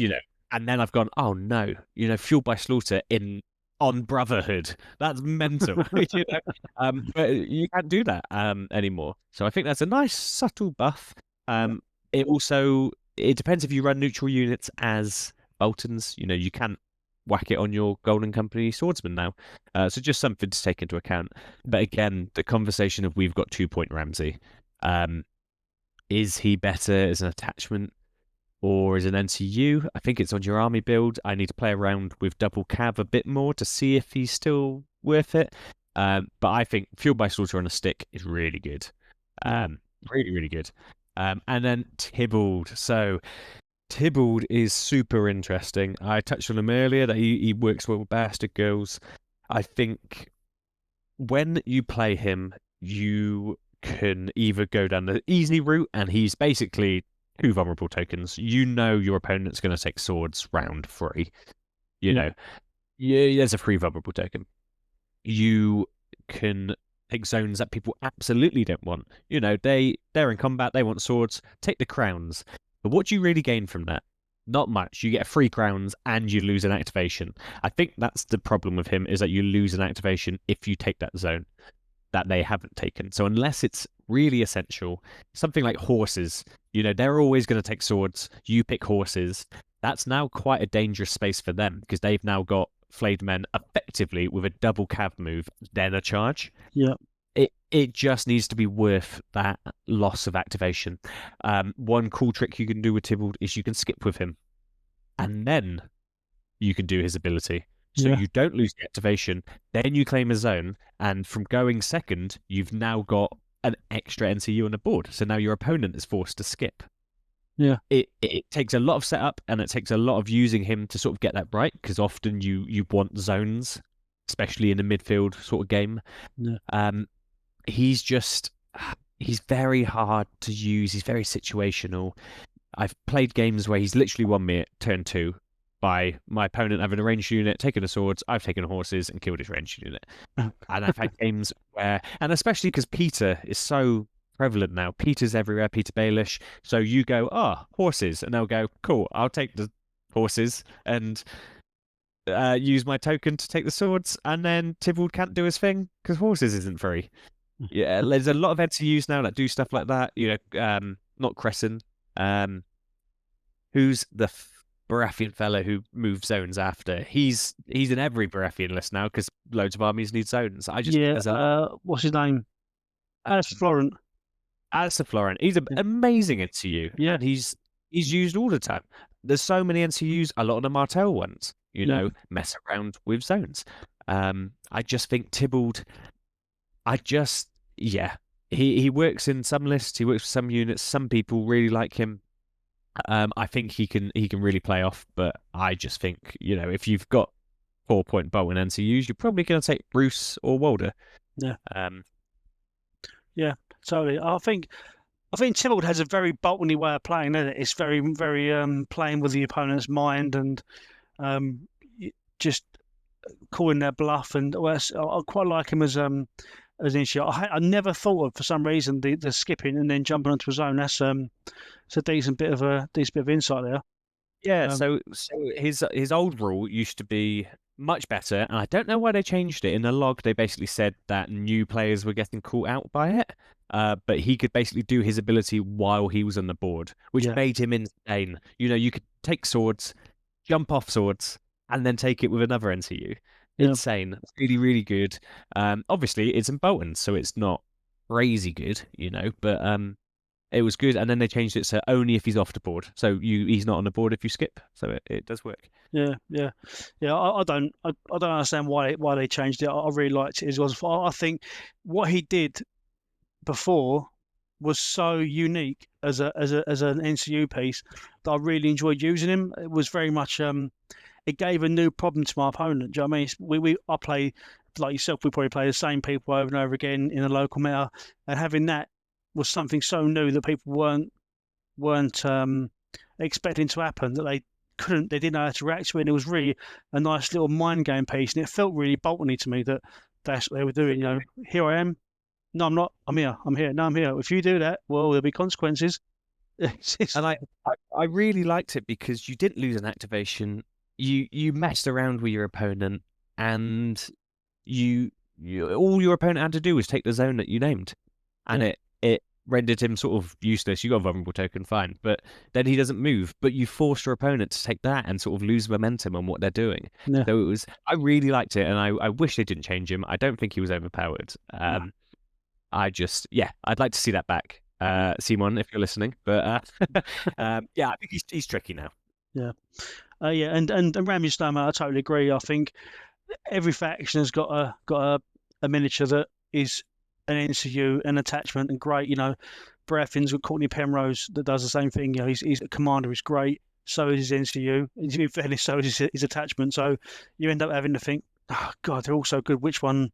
know, and then I've gone, oh no, you know, Fueled by Slaughter on Brotherhood. That's mental. You know? But you can't do that anymore. So I think that's a nice subtle buff. It depends if you run neutral units as Boltons. You know, you can't whack it on your Golden Company swordsman now. So just something to take into account. But again, the conversation of we've got 2-point Ramsay. Is he better as an attachment or as an NCU? I think it's on your army build. I need to play around with double cav a bit more to see if he's still worth it. But I think Fueled by Slaughter on a stick is really good. Really, really good. And then Tybalt. So Tybalt is super interesting. I touched on him earlier that he works well with Bastard Girls. I think when you play him, you can either go down the easy route, and he's basically 2 vulnerable tokens. You know your opponent's going to take swords round 3. You know, there's a free vulnerable token. You can take zones that people absolutely don't want. You know, they're in combat, they want swords, take the crowns. But what do you really gain from that? Not much. You get free crowns and you lose an activation. I think that's the problem with him, is that you lose an activation if you take that zone that they haven't taken. So unless it's really essential, something like horses, you know, they're always going to take swords. You pick horses. That's now quite a dangerous space for them, because they've now got Flayed Men effectively with a double cav move, then a charge. Yeah. It just needs to be worth that loss of activation. One cool trick you can do with Tybalt is you can skip with him, and then you can do his ability. So you don't lose the activation, then you claim a zone, and from going second, you've now got an extra NCU on the board. So now your opponent is forced to skip. Yeah. It takes a lot of setup, and it takes a lot of using him to sort of get that right, because often you want zones, especially in a midfield sort of game. Yeah. He's very hard to use. He's very situational. I've played games where he's literally won me at turn 2 by my opponent having a ranged unit, taking the swords, I've taken horses and killed his ranged unit. And I've had games where, and especially because Peter is so prevalent now, Peter's everywhere, Peter Baelish, so you go, horses, and they'll go, cool, I'll take the horses and use my token to take the swords, and then Tybalt can't do his thing because horses isn't free. Yeah, there's a lot of NCUs now that do stuff like that. You know, not Crescent. Who's the Baratheon fella who moves zones after? He's in every Baratheon list now because loads of armies need zones. What's his name? Alistair Florent. Alistair Florent. He's an amazing NCU. Yeah, and he's used all the time. There's so many NCUs. A lot of them are tail ones. You know, mess around with zones. I just think Tybalt. He works in some lists. He works with some units. Some people really like him. I think he can really play off, but I just think, you know, if you've got 4-point Bolton NCUs, you're probably going to take Roose or Walder. Yeah. Totally. I think Tybalt has a very Bolton-y way of playing, isn't it? It's very, very playing with the opponent's mind and just calling their bluff. And I quite like him as an issue. I never thought of, for some reason, the skipping and then jumping onto a zone. That's it's a decent bit of insight there. Yeah. So his old rule used to be much better, and I don't know why they changed it. In the log, they basically said that new players were getting caught out by it. but he could basically do his ability while he was on the board, which Yeah. made him insane. You could take swords, jump off swords, and then take it with another NCU. Yeah. Insane. Really, really good. Obviously, it's in Bolton, so it's not crazy good, but it was good. And then they changed it so only if he's off the board. So he's not on the board if you skip. So it does work. Yeah. I don't understand why they changed it. I really liked it as well. I think what he did before was so unique as an NCU piece that I really enjoyed using him. It was very much it gave a new problem to my opponent. Do you know what I mean? I play like yourself. We probably play the same people over and over again in a local meta, and having that was something so new that people weren't expecting to happen, that they didn't know how to react to it. And it was really a nice little mind game piece, and it felt really Bolton-y to me that that's what they were doing. Here I am. No, I'm not. I'm here. No, I'm here. If you do that, well, there'll be consequences. And I really liked it because you didn't lose an activation. You messed around with your opponent, and you all your opponent had to do was take the zone that you named, and it rendered him sort of useless. You got a vulnerable token, fine, but then he doesn't move. But you forced your opponent to take that and sort of lose momentum on what they're doing. Yeah. So I really liked it, and I wish they didn't change him. I don't think he was overpowered. I'd like to see that back, Simon, if you're listening. But I think he's tricky now. Yeah. And Ramsay Snowman, I totally agree. I think every faction has got a miniature that is an NCU, an attachment, and great. Breathins with Courtney Penrose that does the same thing. He's a commander, is great. So is his NCU. In fairness, so is his attachment. So you end up having to think, oh God, they're all so good. Which one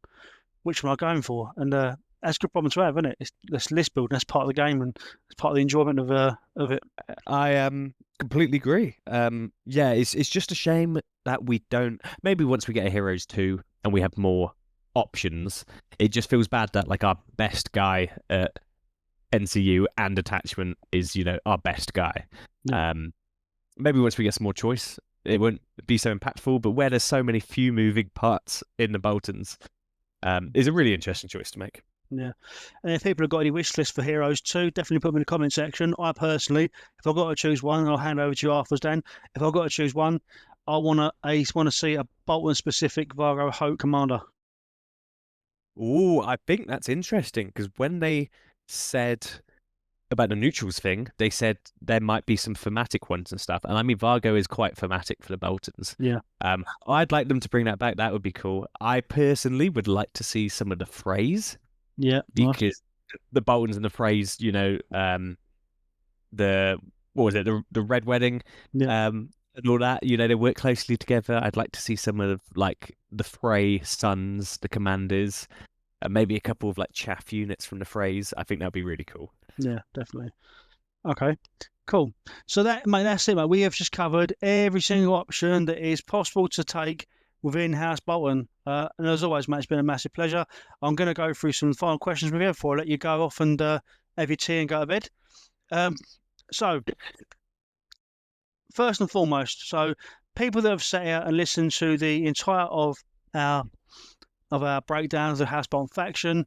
am I going for? And that's a good problem to have, isn't it? It's list building. That's part of the game, and it's part of the enjoyment of it. I completely agree. It's just a shame that we don't. Maybe once we get a Heroes 2 and we have more options, it just feels bad that like our best guy at NCU and attachment is our best guy. Yeah. Maybe once we get some more choice, it won't be so impactful. But where there's so many few moving parts in the Boltons, is a really interesting choice to make. Yeah, and if people have got any wish lists for Heroes 2, definitely put them in the comment section. I personally, if I've got to choose one, I'll hand over to you afterwards, Dan. If I've got to choose one, I want to see a Bolton-specific Vargo Hope commander. Oh, I think that's interesting, because when they said about the neutrals thing, they said there might be some thematic ones and stuff. And I mean, Vargo is quite thematic for the Boltons. Yeah. I'd like them to bring that back. That would be cool. I personally would like to see some of the phrase. Yeah. Because the Boltons and the phrase, the Red Wedding, and all that, they work closely together. I'd like to see some of like the Frey sons, the commanders, and maybe a couple of like chaff units from the phrase. I think that'd be really cool. Yeah, definitely. Okay, cool. So that's it, mate. We have just covered every single option that is possible to take within House Bolton. And as always, mate, it's been a massive pleasure. I'm going to go through some final questions with you before I let you go off and have your tea and go to bed. So, first and foremost, people that have sat here and listened to the entire of our breakdown of the House Bolton faction,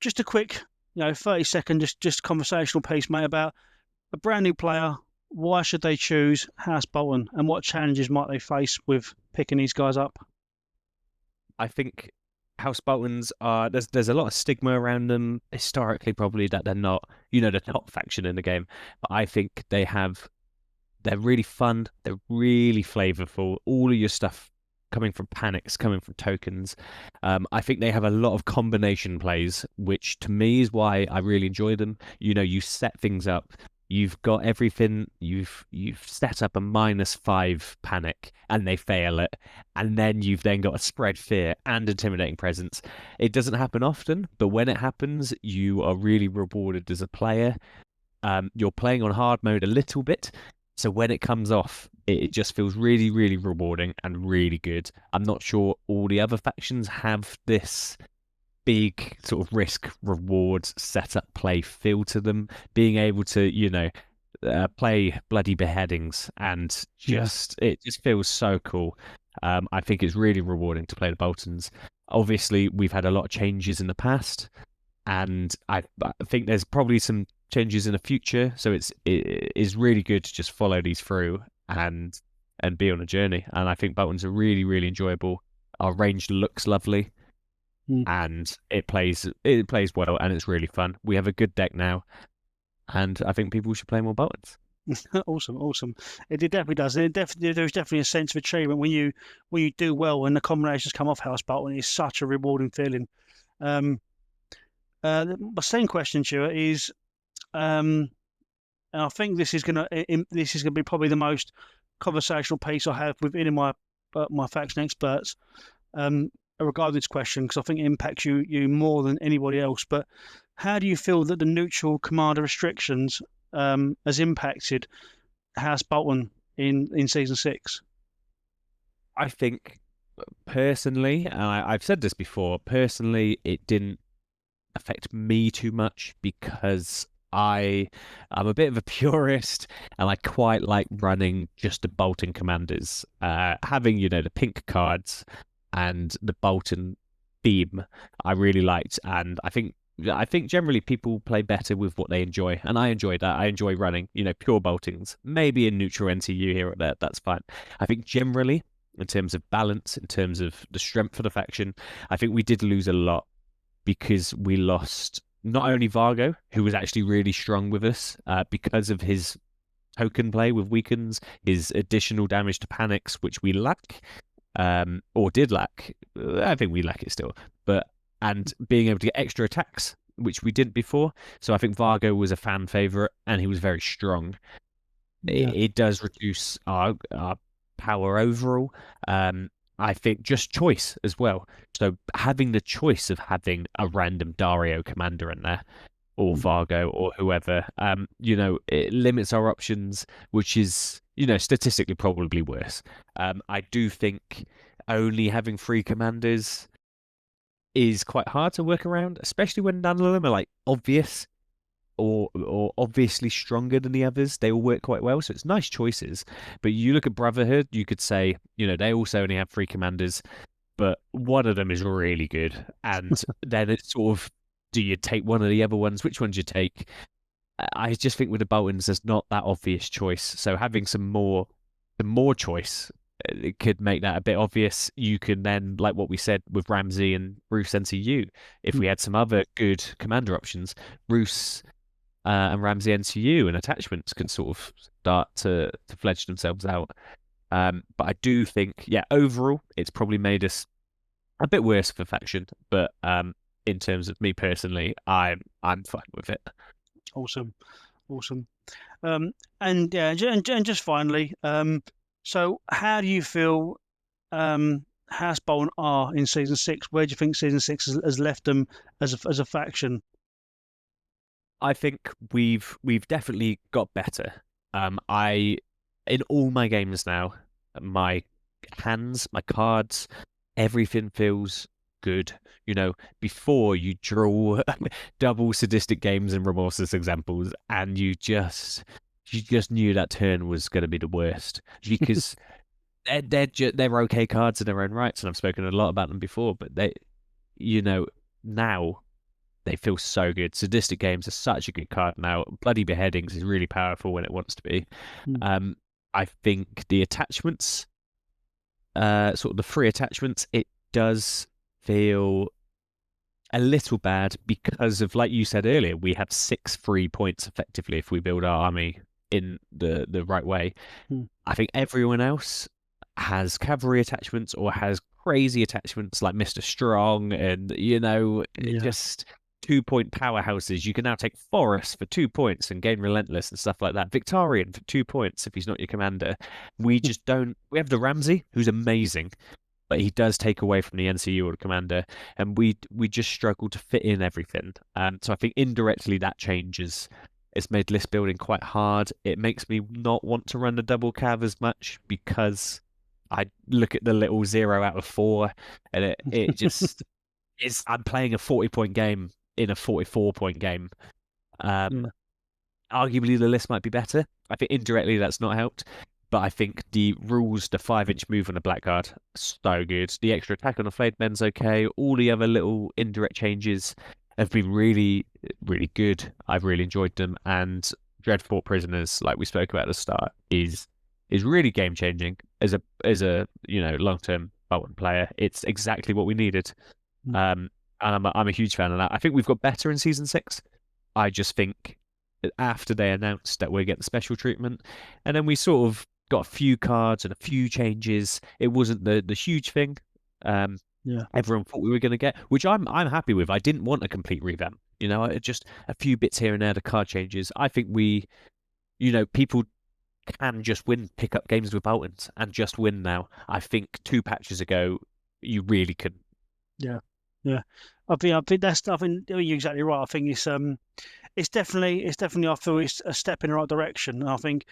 just a quick 30-second just conversational piece, mate, about a brand new player. Why should they choose House Bolton, and what challenges might they face with picking these guys up? I think House Boltons are there's a lot of stigma around them historically, probably, that they're not the top faction in the game. But I think they're really fun. They're really flavorful. All of your stuff coming from panics, coming from tokens. I think they have a lot of combination plays, which to me is why I really enjoy them. You set things up. You've got everything. You've set up a -5 panic, and they fail it, and then you've got a spread fear and intimidating presence. It doesn't happen often, but when it happens, you are really rewarded as a player. You're playing on hard mode a little bit, so when it comes off, it just feels really, really rewarding and really good. I'm not sure all the other factions have this big sort of risk reward setup play feel to them, being able to play bloody beheadings, and it just feels so cool. I think it's really rewarding to play the Boltons. Obviously, we've had a lot of changes in the past. and I think there's probably some changes in the future. So it is really good to just follow these through and be on a journey. And I think Boltons are really, really enjoyable. Our range looks lovely, and it plays well, and it's really fun. We have a good deck now, and I think people should play more Boltons. Awesome. It definitely does. There's definitely a sense of achievement when you do well and the combinations come off House Bolton. It's such a rewarding feeling. My second question, Stuart, is, and I think this is gonna be probably the most conversational piece I have with any of my faction experts regarding this question, because I think it impacts you more than anybody else. But how do you feel that the neutral commander restrictions has impacted House Bolton in season 6? I think personally, and I've said this before, personally, it didn't affect me too much because I'm a bit of a purist and I quite like running just the Bolton commanders. Having, the pink cards and the Bolton theme I really liked, and I think generally people play better with what they enjoy, and I enjoy that. I enjoy running, pure Boltings, maybe in neutral NTU here or there. That's fine. I think generally, in terms of balance, in terms of the strength of the faction, I think we did lose a lot because we lost not only Vargo, who was actually really strong with us because of his token play with weakens, his additional damage to panics, which we lack, or did lack. I think we lack it still, and being able to get extra attacks, which we didn't before. So I think Vargo was a fan favorite, and he was very strong. Yeah. It does reduce our power overall. I think just choice as well. So having the choice of having a random Dario commander in there, or Vargo, or whoever, it limits our options, which is, statistically probably worse. I do think only having 3 commanders is quite hard to work around, especially when none of them are like obvious or obviously stronger than the others. They all work quite well, so it's nice choices. But you look at Brotherhood, you could say, they also only have 3 commanders, but one of them is really good. And then it's sort of, do you take one of the other ones? Which ones you take? I just think with the Boltons, there's not that obvious choice. So having some more choice, it could make that a bit obvious. You can then, like what we said with Ramsay and Roose NCU, if we had some other good commander options, Roose and Ramsay NCU and attachments can sort of start to fledge themselves out. But I do think, overall, it's probably made us a bit worse for faction. But in terms of me personally, I'm fine with it. Awesome. And just finally, so how do you feel House Bolton are in season 6? Where do you think season 6 has left them as a faction? I think we've definitely got better. In all my games now, my hands, my cards, everything feels good. Before you draw double sadistic games and remorseless examples, and you just knew that turn was going to be the worst because they're okay cards in their own rights, and I've spoken a lot about them before. But they, now they feel so good. Sadistic games are such a good card now. Bloody Beheadings is really powerful when it wants to be. I think the attachments, sort of the free attachments, it does feel a little bad because of, like you said earlier, we have 6 free points effectively if we build our army in the right way. I think everyone else has cavalry attachments or has crazy attachments like Mr. Strong and, just 2-point powerhouses. You can now take Forest for 2 points and gain Relentless and stuff like that. Victorian for 2 points if he's not your commander. We just don't. We have the Ramsay, who's amazing, but he does take away from the NCU or the commander, and we just struggle to fit in everything. So I think indirectly that changes. It's made list building quite hard. It makes me not want to run the double cav as much because I look at the little 0 out of 4, and it just is. I'm playing a 40-point game in a 44-point game. Arguably the list might be better. I think indirectly that's not helped. But I think the rules, the 5-inch move on the Blackguard, so good. The extra attack on the Flayed Men's okay. All the other little indirect changes, have been really, really good. I've really enjoyed them, and Dreadfort Prisoners, like we spoke about at the start, is really game changing as a long term Bolton player. It's exactly what we needed, and I'm a huge fan of that. I think we've got better in season 6. I just think after they announced that we're getting special treatment, and then we sort of got a few cards and a few changes. It wasn't the huge thing. Everyone thought we were going to get, which I'm happy with. I didn't want a complete revamp. Just a few bits here and there, the card changes. I think people can just pick up games with Boltons and just win now. I think 2 patches ago, you really couldn't. Yeah. I think that's. I think you're exactly right. I think it's definitely. I feel it's a step in the right direction. And I think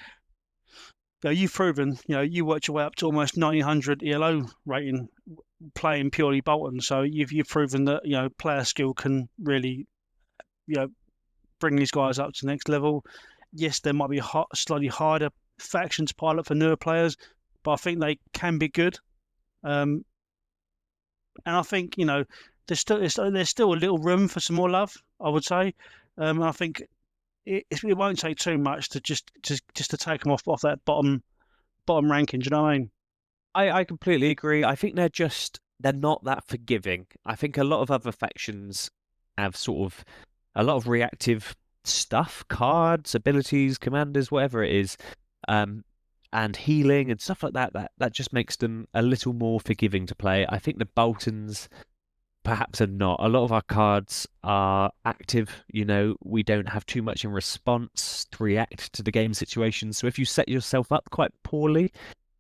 you've proven. You worked your way up to almost 1900 ELO rating playing purely Bolton. So you've proven that player skill can really bring these guys up to the next level. Yes, there might be slightly harder factions to pilot for newer players, but I think they can be good. And I think there's still a little room for some more love, I would say. I think it won't take too much to just to take them off that bottom ranking. Do you know what I mean? I completely agree. I think they're not that forgiving. I think a lot of other factions have sort of a lot of reactive stuff, cards, abilities, commanders, whatever it is, and healing and stuff like that. That just makes them a little more forgiving to play. I think the Boltons perhaps are not. A lot of our cards are active. We don't have too much in response to react to the game situation. So if you set yourself up quite poorly,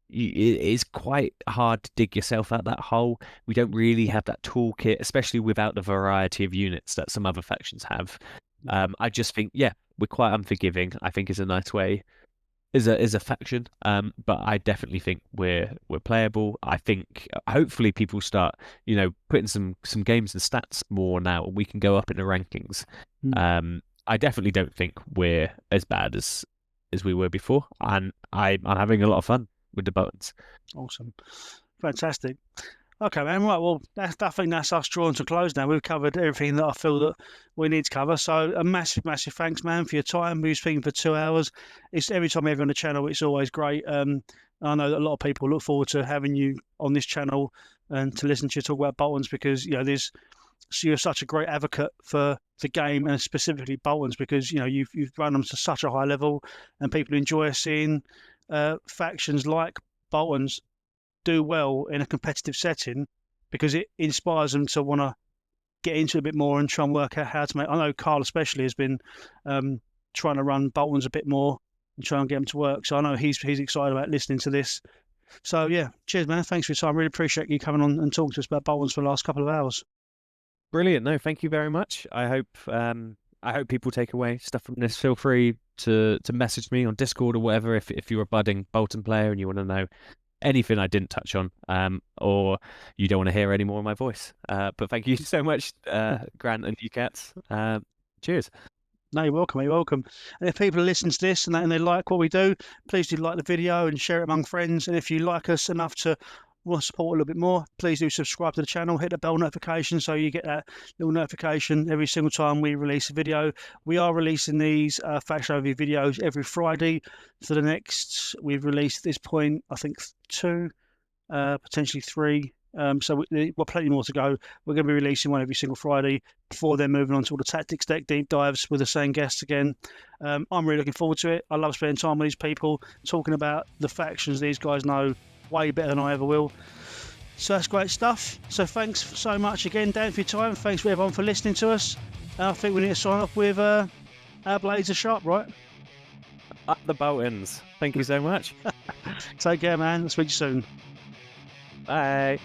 it is quite hard to dig yourself out that hole. We don't really have that toolkit, especially without the variety of units that some other factions have. I just think, we're quite unforgiving. I think is a nice way as a faction. But I definitely think we're playable. I think hopefully people start, putting some games and stats more now, and we can go up in the rankings. I definitely don't think we're as bad as we were before, and I'm having a lot of fun with the Boltons. Awesome, fantastic. Okay, man. Right, well, I think that's us drawn to close now. We've covered everything that I feel that we need to cover. So a massive, massive thanks, man, for your time. We've been speaking for 2 hours. It's every time you're on the channel, it's always great. I know that a lot of people look forward to having you on this channel and to listen to you talk about Boltons because you're such a great advocate for the game and specifically Boltons because you've run them to such a high level and people enjoy seeing factions like Boltons do well in a competitive setting because it inspires them to want to get into it a bit more and try and work out how to make. I know Carl especially has been trying to run Boltons a bit more and try and get them to work. So I know he's excited about listening to this. So cheers, man. Thanks for your time. Really appreciate you coming on and talking to us about Boltons for the last couple of hours. Brilliant. No, thank you very much. I hope people take away stuff from this. Feel free to message me on Discord or whatever if you're a budding Bolton player and you want to know anything I didn't touch on, or you don't want to hear any more of my voice. But thank you so much, Grant and you cats. Cheers. No, you're welcome. You're welcome. And if people listen to this and they like what we do, please do like the video and share it among friends. And if you like us enough to want to support a little bit more, please do subscribe to the channel, hit the bell notification so you get that little notification every single time we release a video. We are releasing these faction overview videos every Friday. For the next, we've released at this point, I think 2, potentially 3. So we've got plenty more to go. We're going to be releasing one every single Friday before then moving on to all the tactics deck deep dives with the same guests again. I'm really looking forward to it. I love spending time with these people, talking about the factions these guys know way better than I ever will. So that's great stuff. So thanks so much again, Dan, for your time. Thanks for everyone for listening to us. I think we need to sign off with our blades are sharp, right? Up the Boltons. Thank you so much. Take care, man. I'll speak to you soon. Bye.